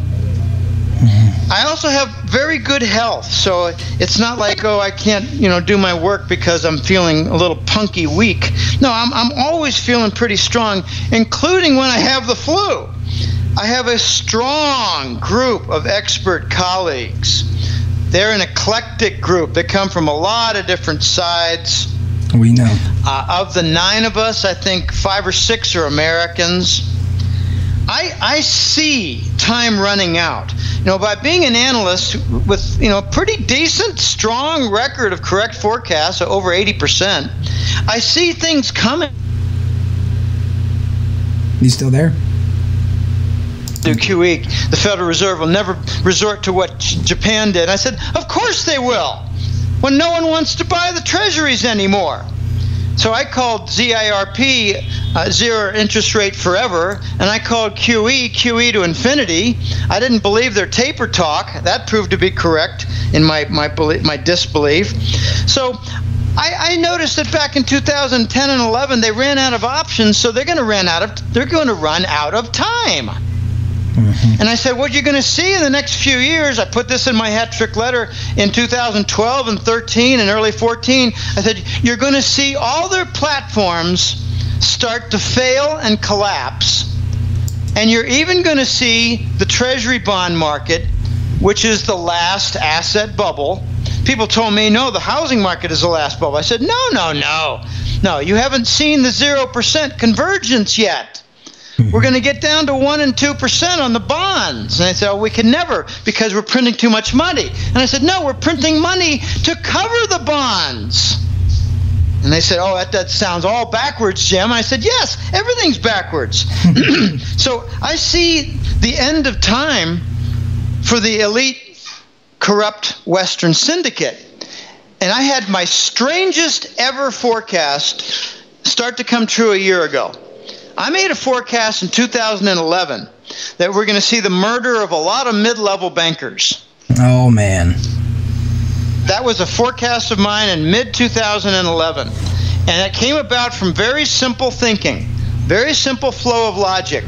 I also have very good health, so it's not like, oh, I can't, do my work because I'm feeling a little punky weak. No, I'm always feeling pretty strong, including when I have the flu. I have a strong group of expert colleagues. They're an eclectic group. They come from a lot of different sides. We know. Of the 9 of us, I think 5 or 6 are Americans. I see time running out. By being an analyst with, pretty decent, strong record of correct forecasts, over 80%, I see things coming. You still there? Do QE, the Federal Reserve will never resort to what Japan did. I said, of course they will, when no one wants to buy the treasuries anymore. So I called ZIRP zero interest rate forever, and I called QE to infinity. I didn't believe their taper talk. That proved to be correct in my disbelief. So I noticed that back in 2010 and 11 they ran out of options, so they're going to run out of time. Mm-hmm. And I said, what you're going to see in the next few years, I put this in my hat trick letter in 2012 and 13 and early 14, I said, you're going to see all their platforms start to fail and collapse. And you're even going to see the Treasury bond market, which is the last asset bubble, people told me, no, the housing market is the last bubble. I said, no, you haven't seen the 0% convergence yet. We're going to get down to 1% and 2% on the bonds. And I said, oh, we can never, because we're printing too much money. And I said, no, we're printing money to cover the bonds. And they said, oh, that sounds all backwards, Jim. I said, yes, everything's backwards. So I see the end of time for the elite, corrupt Western syndicate. And I had my strangest ever forecast start to come true a year ago. I made a forecast in 2011 that we're going to see the murder of a lot of mid-level bankers. Oh, man. That was a forecast of mine in mid-2011. And it came about from very simple thinking, very simple flow of logic.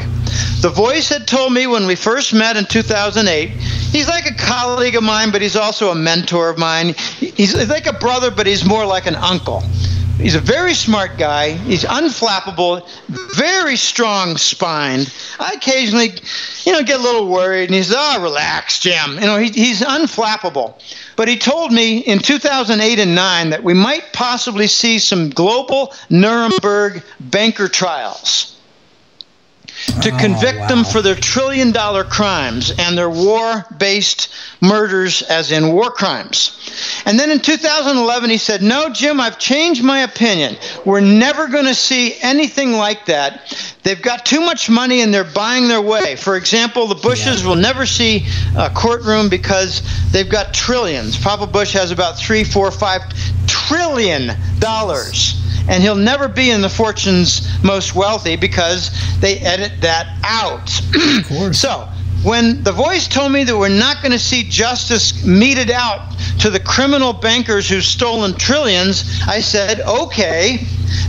The voice had told me when we first met in 2008, he's like a colleague of mine, but he's also a mentor of mine. He's like a brother, but he's more like an uncle. He's a very smart guy. He's unflappable, very strong-spined. I occasionally, get a little worried, and he says, "Oh, relax, Jim." He's unflappable. But he told me in 2008 and 9 that we might possibly see some global Nuremberg banker trials to convict them for their trillion-dollar crimes and their war-based murders, as in war crimes. And then in 2011, he said, no, Jim, I've changed my opinion. We're never going to see anything like that. They've got too much money and they're buying their way. For example, the Bushes will never see a courtroom because they've got trillions. Papa Bush has about $3, $4, $5 trillion. And he'll never be in the fortune's most wealthy because they edit that out. Of course. So when the voice told me that we're not going to see justice meted out to the criminal bankers who've stolen trillions, I said, okay,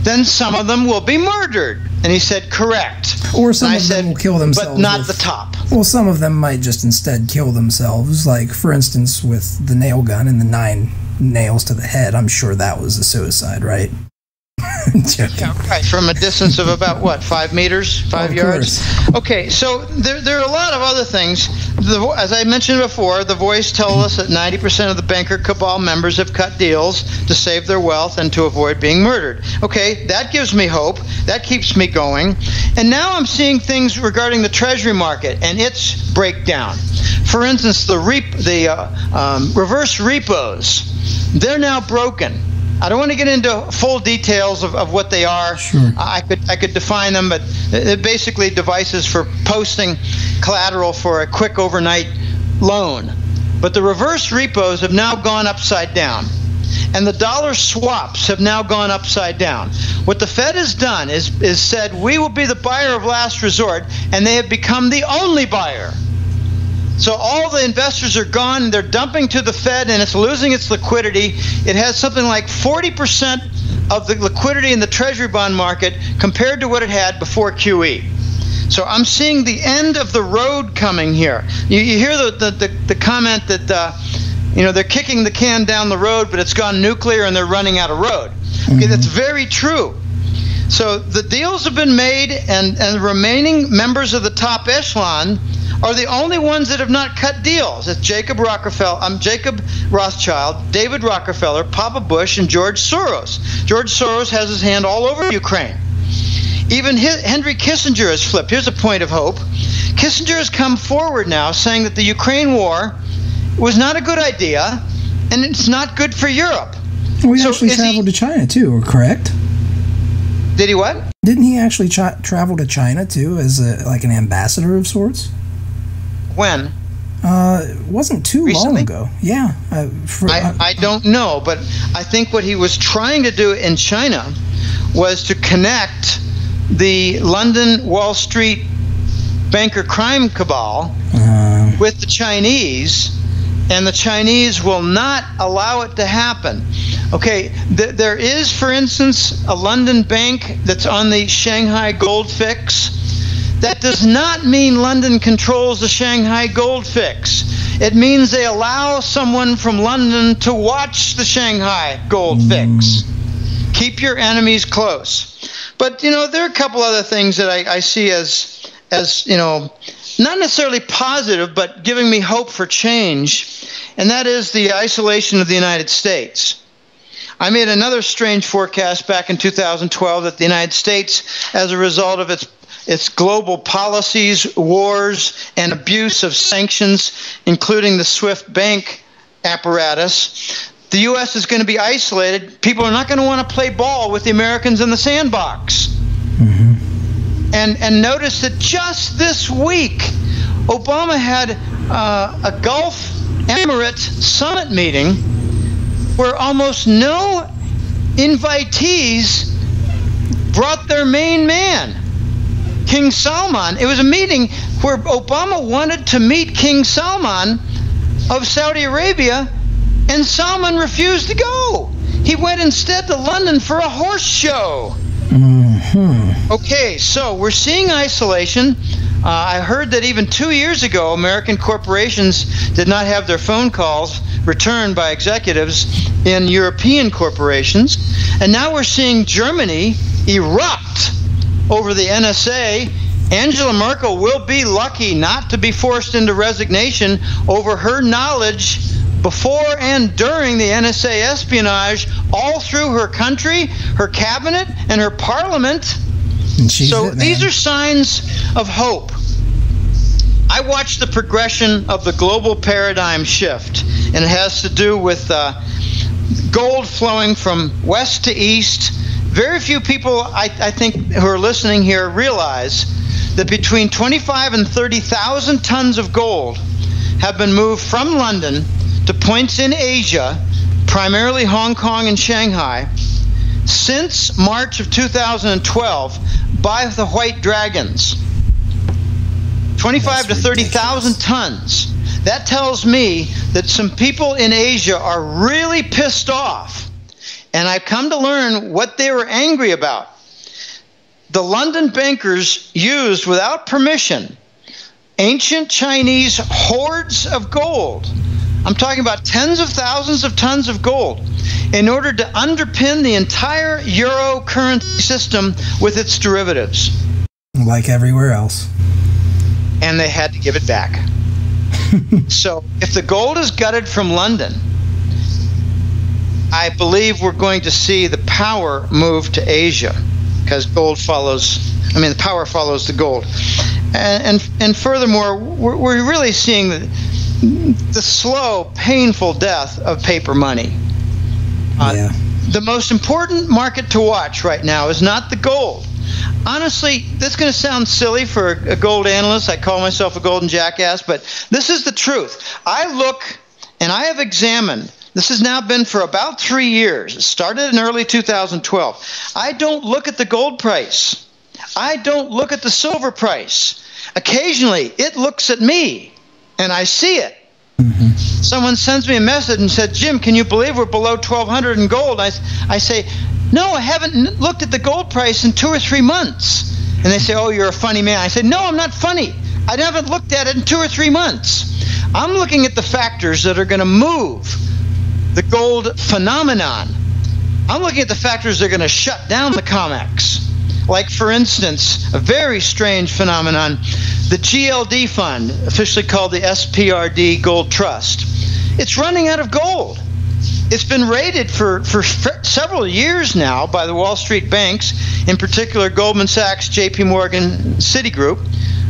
then some of them will be murdered. And he said, correct. Or some of them will kill themselves. But not the top. Well, some of them might just instead kill themselves. Like, for instance, with the nail gun and the 9 nails to the head, I'm sure that was a suicide, right? Yeah, right. From a distance of about, what, 5 meters, 5 yards? Okay, so there are a lot of other things. As I mentioned before, the voice told us that 90% of the banker cabal members have cut deals to save their wealth and to avoid being murdered. Okay, that gives me hope. That keeps me going. And now I'm seeing things regarding the Treasury market and its breakdown. For instance, the reverse repos, they're now broken. I don't want to get into full details of what they are. Sure. I could define them, but they're basically devices for posting collateral for a quick overnight loan. But the reverse repos have now gone upside down, and the dollar swaps have now gone upside down. What the Fed has done is said, we will be the buyer of last resort, and they have become the only buyer. So all the investors are gone, they're dumping to the Fed, and it's losing its liquidity. It has something like 40% of the liquidity in the Treasury bond market compared to what it had before QE. So I'm seeing the end of the road coming here. You hear the comment that they're kicking the can down the road, but it's gone nuclear and they're running out of road. Okay, that's very true. So the deals have been made, and the remaining members of the top echelon are the only ones that have not cut deals. It's Jacob Rothschild, David Rockefeller, Papa Bush, and George Soros. George Soros has his hand all over Ukraine. Even Henry Kissinger has flipped. Here's a point of hope. Kissinger has come forward now saying that the Ukraine war was not a good idea, and it's not good for Europe. Well, he actually traveled to China too, correct? Did he what? Didn't he actually travel to China too as like an ambassador of sorts? When? It wasn't too long ago. Yeah. I don't know, but I think what he was trying to do in China was to connect the London Wall Street banker crime cabal with the Chinese, and the Chinese will not allow it to happen. Okay, there is, for instance, a London bank that's on the Shanghai gold fix. That does not mean London controls the Shanghai gold fix. It means they allow someone from London to watch the Shanghai gold fix. Keep your enemies close. But, there are a couple other things that I see as not necessarily positive, but giving me hope for change, and that is the isolation of the United States. I made another strange forecast back in 2012 that the United States, as a result of its global policies, wars, and abuse of sanctions, including the SWIFT bank apparatus, the U.S. is going to be isolated. People are not going to want to play ball with the Americans in the sandbox. Mm-hmm. And notice that just this week, Obama had a Gulf Emirate summit meeting where almost no invitees brought their main man, King Salman. It was a meeting where Obama wanted to meet King Salman of Saudi Arabia, and Salman refused to go. He went instead to London for a horse show. Mm-hmm. Okay, so we're seeing isolation. I heard that even 2 years ago, American corporations did not have their phone calls returned by executives in European corporations. And now we're seeing Germany erupt over the NSA. Angela Merkel will be lucky not to be forced into resignation over her knowledge before and during the NSA espionage all through her country, her cabinet, and her parliament. So these are signs of hope. I watched the progression of the global paradigm shift, and it has to do with gold flowing from west to east. Very few people, I think, who are listening here realize that between 25 and 30,000 tons of gold have been moved from London to points in Asia, primarily Hong Kong and Shanghai, since March of 2012 by the White Dragons. 25 to 30,000 tons. That tells me that some people in Asia are really pissed off. And I've come to learn what they were angry about. The London bankers used, without permission, ancient Chinese hoards of gold. I'm talking about tens of thousands of tons of gold in order to underpin the entire euro currency system with its derivatives. Like everywhere else. And they had to give it back. So if the gold is gutted from London, I believe we're going to see the power move to Asia, because gold follows, the power follows the gold. And furthermore, we're really seeing the slow, painful death of paper money. The most important market to watch right now is not the gold. Honestly, this is going to sound silly for a gold analyst. I call myself a golden jackass, but this is the truth. I look, and I have examined, this has now been for about 3 years. It started in early 2012. I don't look at the gold price. I don't look at the silver price. Occasionally, it looks at me, and I see it. Mm-hmm. Someone sends me a message and said, Jim, can you believe we're below 1,200 in gold? I say, no, I haven't looked at the gold price in 2 or 3 months. And they say, oh, you're a funny man. I said, no, I'm not funny. I haven't looked at it in 2 or 3 months. I'm looking at the factors that are going to move the gold phenomenon. I'm looking at the factors that are going to shut down the COMEX. Like, for instance, a very strange phenomenon, the GLD fund, officially called the SPRD Gold Trust. It's running out of gold. It's been rated for several years now by the Wall Street banks, in particular Goldman Sachs, JP Morgan, Citigroup.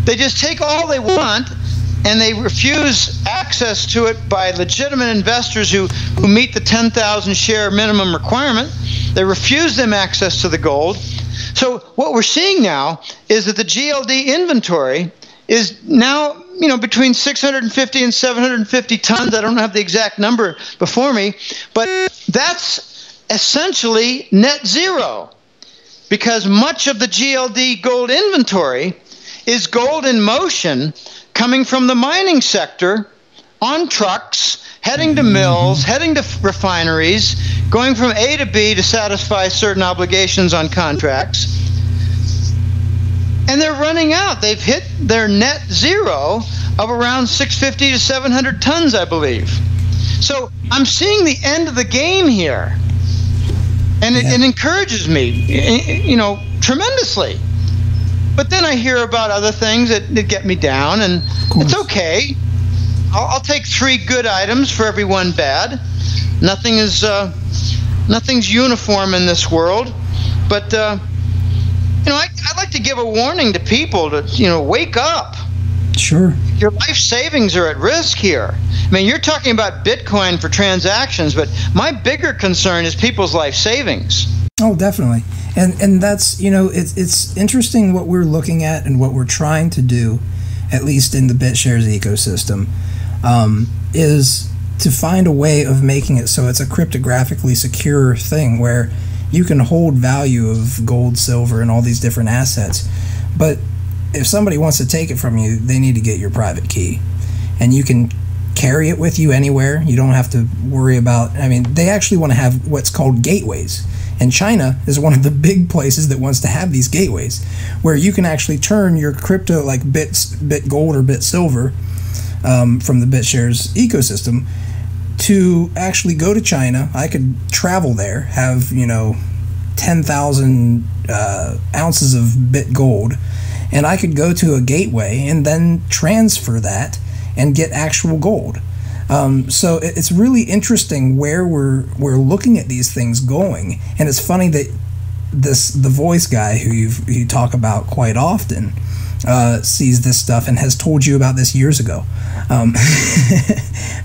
They just take all they want, and they refuse access to it by legitimate investors who meet the 10,000 share minimum requirement. They refuse them access to the gold. So what we're seeing now is that the GLD inventory is now, between 650 and 750 tons. I don't have the exact number before me, but that's essentially net zero, because much of the GLD gold inventory is gold in motion coming from the mining sector on trucks, heading to mills, heading to refineries, going from A to B to satisfy certain obligations on contracts. And they're running out. They've hit their net zero of around 650 to 700 tons, I believe. So I'm seeing the end of the game here. And it encourages me, tremendously. But then I hear about other things that get me down, and it's okay. I'll take 3 good items for every 1 bad. Nothing's uniform in this world, but I'd like to give a warning to people to wake up. Sure. Your life savings are at risk here. I mean, you're talking about Bitcoin for transactions, but my bigger concern is people's life savings. Oh, definitely. And that's, it's interesting what we're looking at and what we're trying to do, at least in the Bitshares ecosystem, is to find a way of making it so it's a cryptographically secure thing where you can hold value of gold, silver, and all these different assets. But if somebody wants to take it from you, they need to get your private key. And you can carry it with you anywhere. You don't have to worry about, they actually want to have what's called gateways. And China is one of the big places that wants to have these gateways, where you can actually turn your crypto, like bit gold or bit silver, from the Bitshares ecosystem, to actually go to China. I could travel there, have 10,000 ounces of bit gold, and I could go to a gateway and then transfer that and get actual gold. So it's really interesting where we're looking at these things going, and it's funny that the voice guy who you talk about quite often sees this stuff and has told you about this years ago,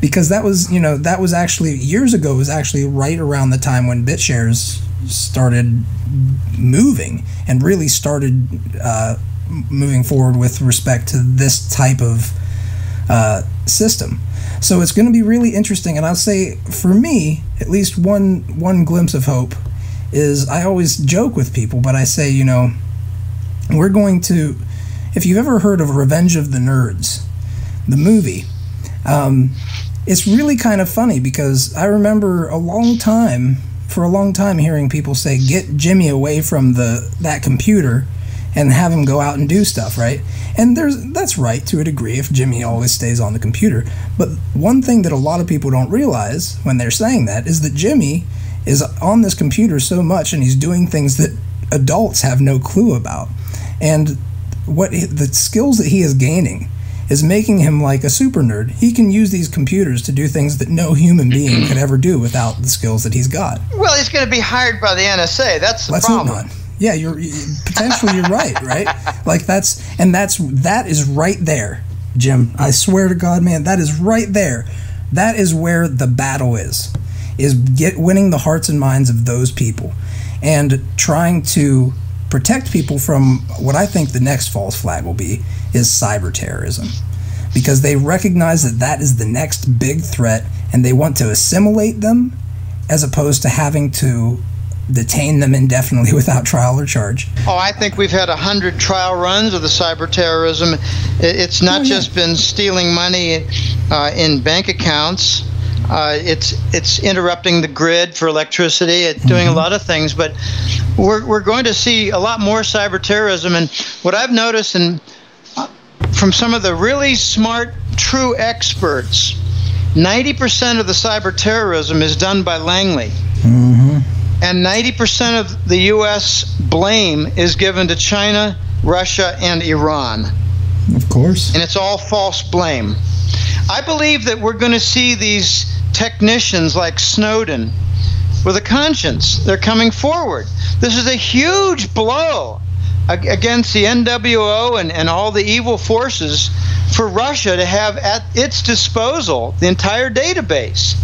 because that was actually years ago. It was actually right around the time when Bitshares started moving and really started moving forward with respect to this type of system. So it's going to be really interesting, and I'll say for me, at least one glimpse of hope is, I always joke with people, but I say, we're going to, if you've ever heard of Revenge of the Nerds, the movie, it's really kind of funny because I remember for a long time hearing people say, get Jimmy away from that computer and have him go out and do stuff, right? And that's right to a degree if Jimmy always stays on the computer. But one thing that a lot of people don't realize when they're saying that is that Jimmy is on this computer so much, and he's doing things that adults have no clue about. And the skills that he is gaining is making him like a super nerd. He can use these computers to do things that no human being could ever do without the skills that he's got. Well, he's going to be hired by the NSA. That's the Let's problem. hope not. Yeah, potentially you're right, right? Like that is right there, Jim. I swear to God, man, that is right there. That is where the battle is winning the hearts and minds of those people and trying to protect people from what I think the next false flag will be is cyber terrorism, because they recognize that is the next big threat, and they want to assimilate them as opposed to having to detain them indefinitely without trial or charge. Oh, I think we've had 100 trial runs of the cyber terrorism. It's not just been stealing money in bank accounts. It's interrupting the grid for electricity. It's doing a lot of things, but we're going to see a lot more cyber terrorism. And what I've noticed from some of the really smart, true experts, 90% of the cyber terrorism is done by Langley. And 90% of the U.S. blame is given to China, Russia, and Iran. Of course. And it's all false blame. I believe that we're going to see these technicians like Snowden with a conscience. They're coming forward. This is a huge blow against the NWO and all the evil forces for Russia to have at its disposal the entire database.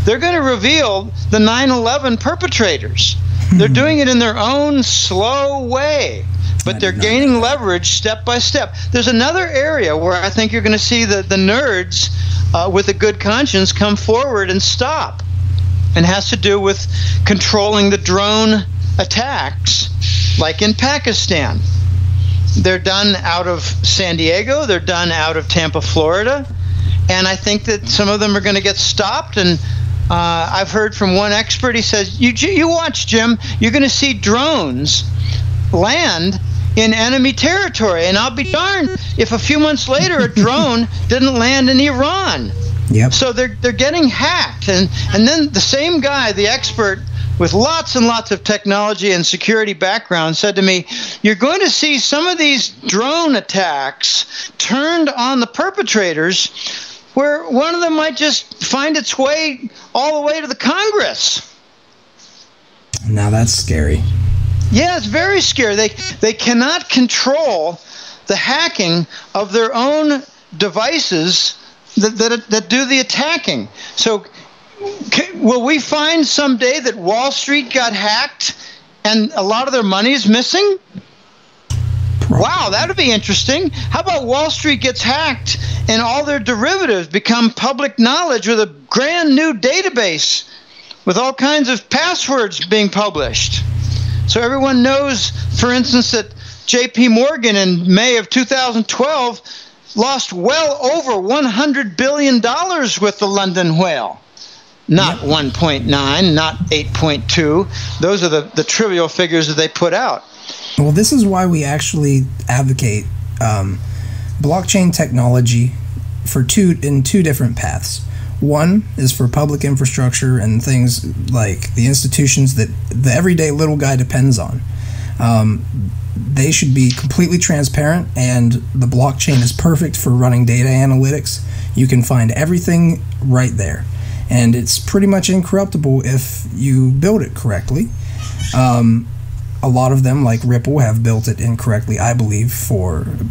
They're going to reveal the 9/11 perpetrators. They're doing it in their own slow way, but they're gaining leverage step by step. There's another area where I think you're going to see the nerds with a good conscience come forward and stop, and has to do with controlling the drone attacks, like in Pakistan. They're done out of San Diego, they're done out of Tampa, Florida, and I think that some of them are going to get stopped. And I've heard from one expert, he says, you watch, Jim, you're going to see drones land in enemy territory, and I'll be darned if a few months later a drone didn't land in Iran. Yep. So they're getting hacked, and then the same guy, the expert with lots and lots of technology and security background said to me, you're going to see some of these drone attacks turned on the perpetrators, where one of them might just find its way all the way to the Congress. Now that's scary. Yeah, it's very scary. They cannot control the hacking of their own devices that do the attacking. So will we find someday that Wall Street got hacked and a lot of their money is missing? Wow, that would be interesting. How about Wall Street gets hacked and all their derivatives become public knowledge with a brand new database with all kinds of passwords being published? So everyone knows, for instance, that J.P. Morgan in May of 2012 lost well over $100 billion with the London whale. Not 1.9, not 8.2. Those are the trivial figures that they put out. Well, this is why we actually advocate blockchain technology in two different paths. One is for public infrastructure and things like the institutions that the everyday little guy depends on. They should be completely transparent, and the blockchain is perfect for running data analytics. You can find everything right there, and it's pretty much incorruptible if you build it correctly. A lot of them, like Ripple, have built it incorrectly, I believe,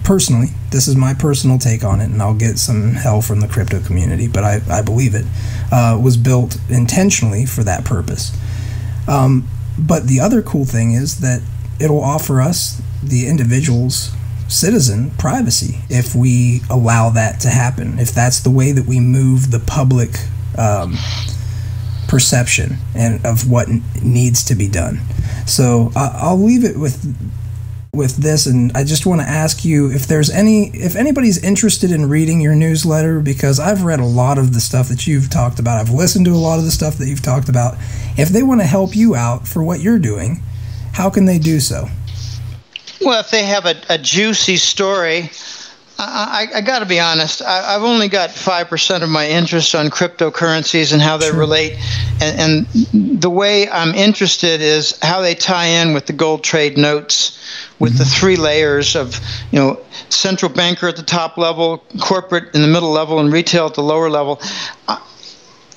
personally. This is my personal take on it, and I'll get some hell from the crypto community, but I believe it was built intentionally for that purpose. But the other cool thing is that it'll offer us, the individual's citizen, privacy if we allow that to happen, if that's the way that we move the public perception and of what needs to be done. So I'll leave it with this, and I just want to ask you if anybody's interested in reading your newsletter, because I've read a lot of the stuff that you've talked about. I've listened to a lot of the stuff that you've talked about. If they want to help you out for what you're doing, how can they do so? Well, if they have a juicy story, I got to be honest, I've only got 5% of my interest on cryptocurrencies and how they relate. And the way I'm interested is how they tie in with the gold trade notes, with the three layers of, central banker at the top level, corporate in the middle level, and retail at the lower level.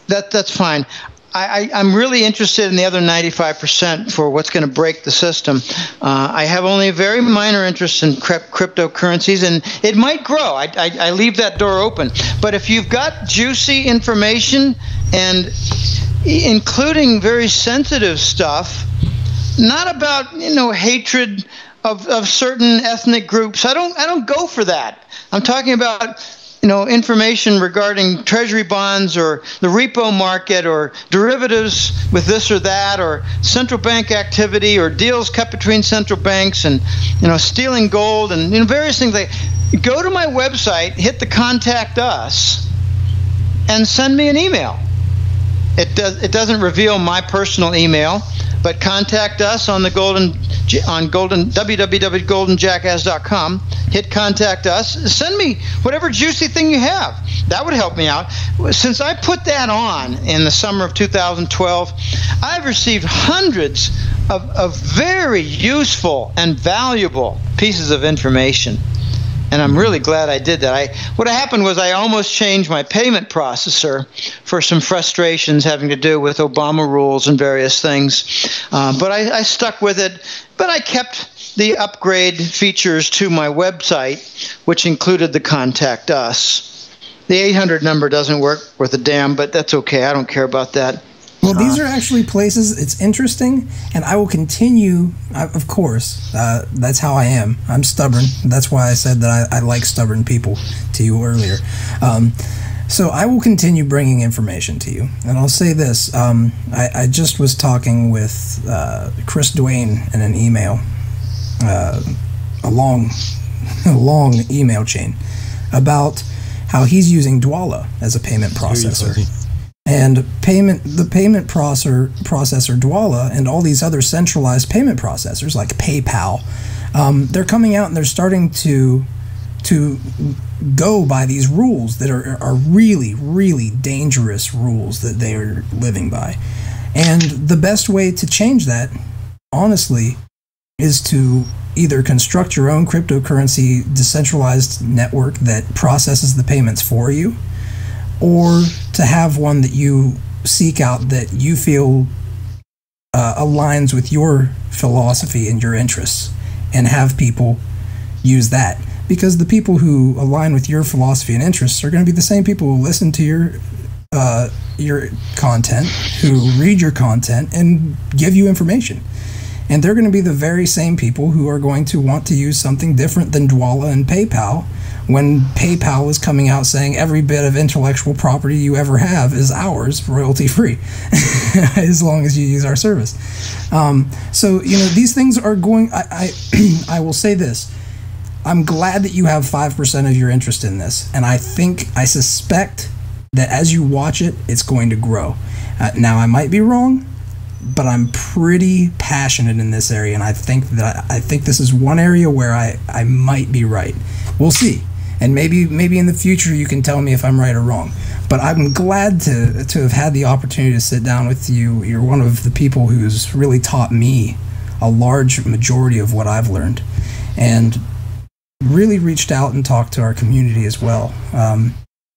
That's fine. I'm really interested in the other 95% for what's going to break the system. I have only a very minor interest in cryptocurrencies, and it might grow. I leave that door open. But if you've got juicy information, and including very sensitive stuff, not about hatred of certain ethnic groups, I don't go for that. I'm talking about information regarding treasury bonds or the repo market or derivatives with this or that, or central bank activity or deals cut between central banks, and stealing gold and various things. Go to my website, hit the contact us, and send me an email. It doesn't reveal my personal email, but contact us on www.goldenjackass.com. Hit contact us. Send me whatever juicy thing you have. That would help me out. Since I put that on in the summer of 2012, I've received hundreds of very useful and valuable pieces of information. And I'm really glad I did that. What happened was I almost changed my payment processor for some frustrations having to do with Obama rules and various things. But I stuck with it. But I kept the upgrade features to my website, which included the Contact Us. The 800 number doesn't work worth a damn, but that's okay. I don't care about that. Well, these are actually places, it's interesting, and I will continue, of course, that's how I am. I'm stubborn. That's why I said that I like stubborn people to you earlier. So I will continue bringing information to you. And I'll say this, I just was talking with Chris Duane in an email, a long email chain, about how he's using Dwolla as a payment processor. And the payment processor Dwolla and all these other centralized payment processors like PayPal, they're coming out and they're starting to to go by these rules that are really, really dangerous rules that they are living by. And the best way to change that, honestly, is to either construct your own cryptocurrency decentralized network that processes the payments for you, or to have one that you seek out that you feel aligns with your philosophy and your interests, and have people use that. Because the people who align with your philosophy and interests are going to be the same people who listen to your content, who read your content and give you information. And they're going to be the very same people who are going to want to use something different than Dwala and PayPal, when PayPal is coming out saying every bit of intellectual property you ever have is ours, royalty-free, as long as you use our service. So, these things are going... I will say this. I'm glad that you have 5% of your interest in this, and I suspect that as you watch it, it's going to grow. Now, I might be wrong, but I'm pretty passionate in this area, and I think this is one area where I might be right. We'll see, and maybe in the future you can tell me if I'm right or wrong. But I'm glad to have had the opportunity to sit down with you. You're one of the people who's really taught me a large majority of what I've learned, and really reached out and talked to our community as well.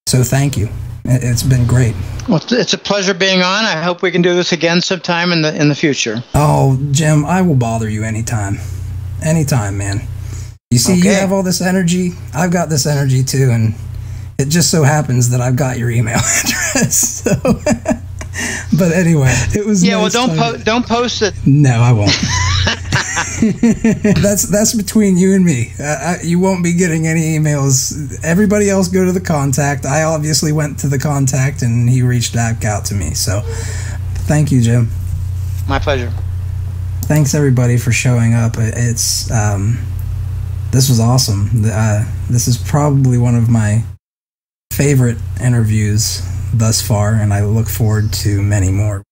So thank you. It's been great. Well, it's a pleasure being on. I hope we can do this again sometime in the future. Oh, Jim, I will bother you anytime. Anytime, man. You see, okay. You have all this energy. I've got this energy too, and it just so happens that I've got your email address. So, but anyway, it was. Yeah, nice. Well, don't post it. No, I won't. That's between you and me. You won't be getting any emails. Everybody else go to the contact. I obviously went to the contact, and he reached back out to me. So, thank you, Jim. My pleasure. Thanks everybody for showing up. It's this was awesome. This is probably one of my favorite interviews thus far, and I look forward to many more.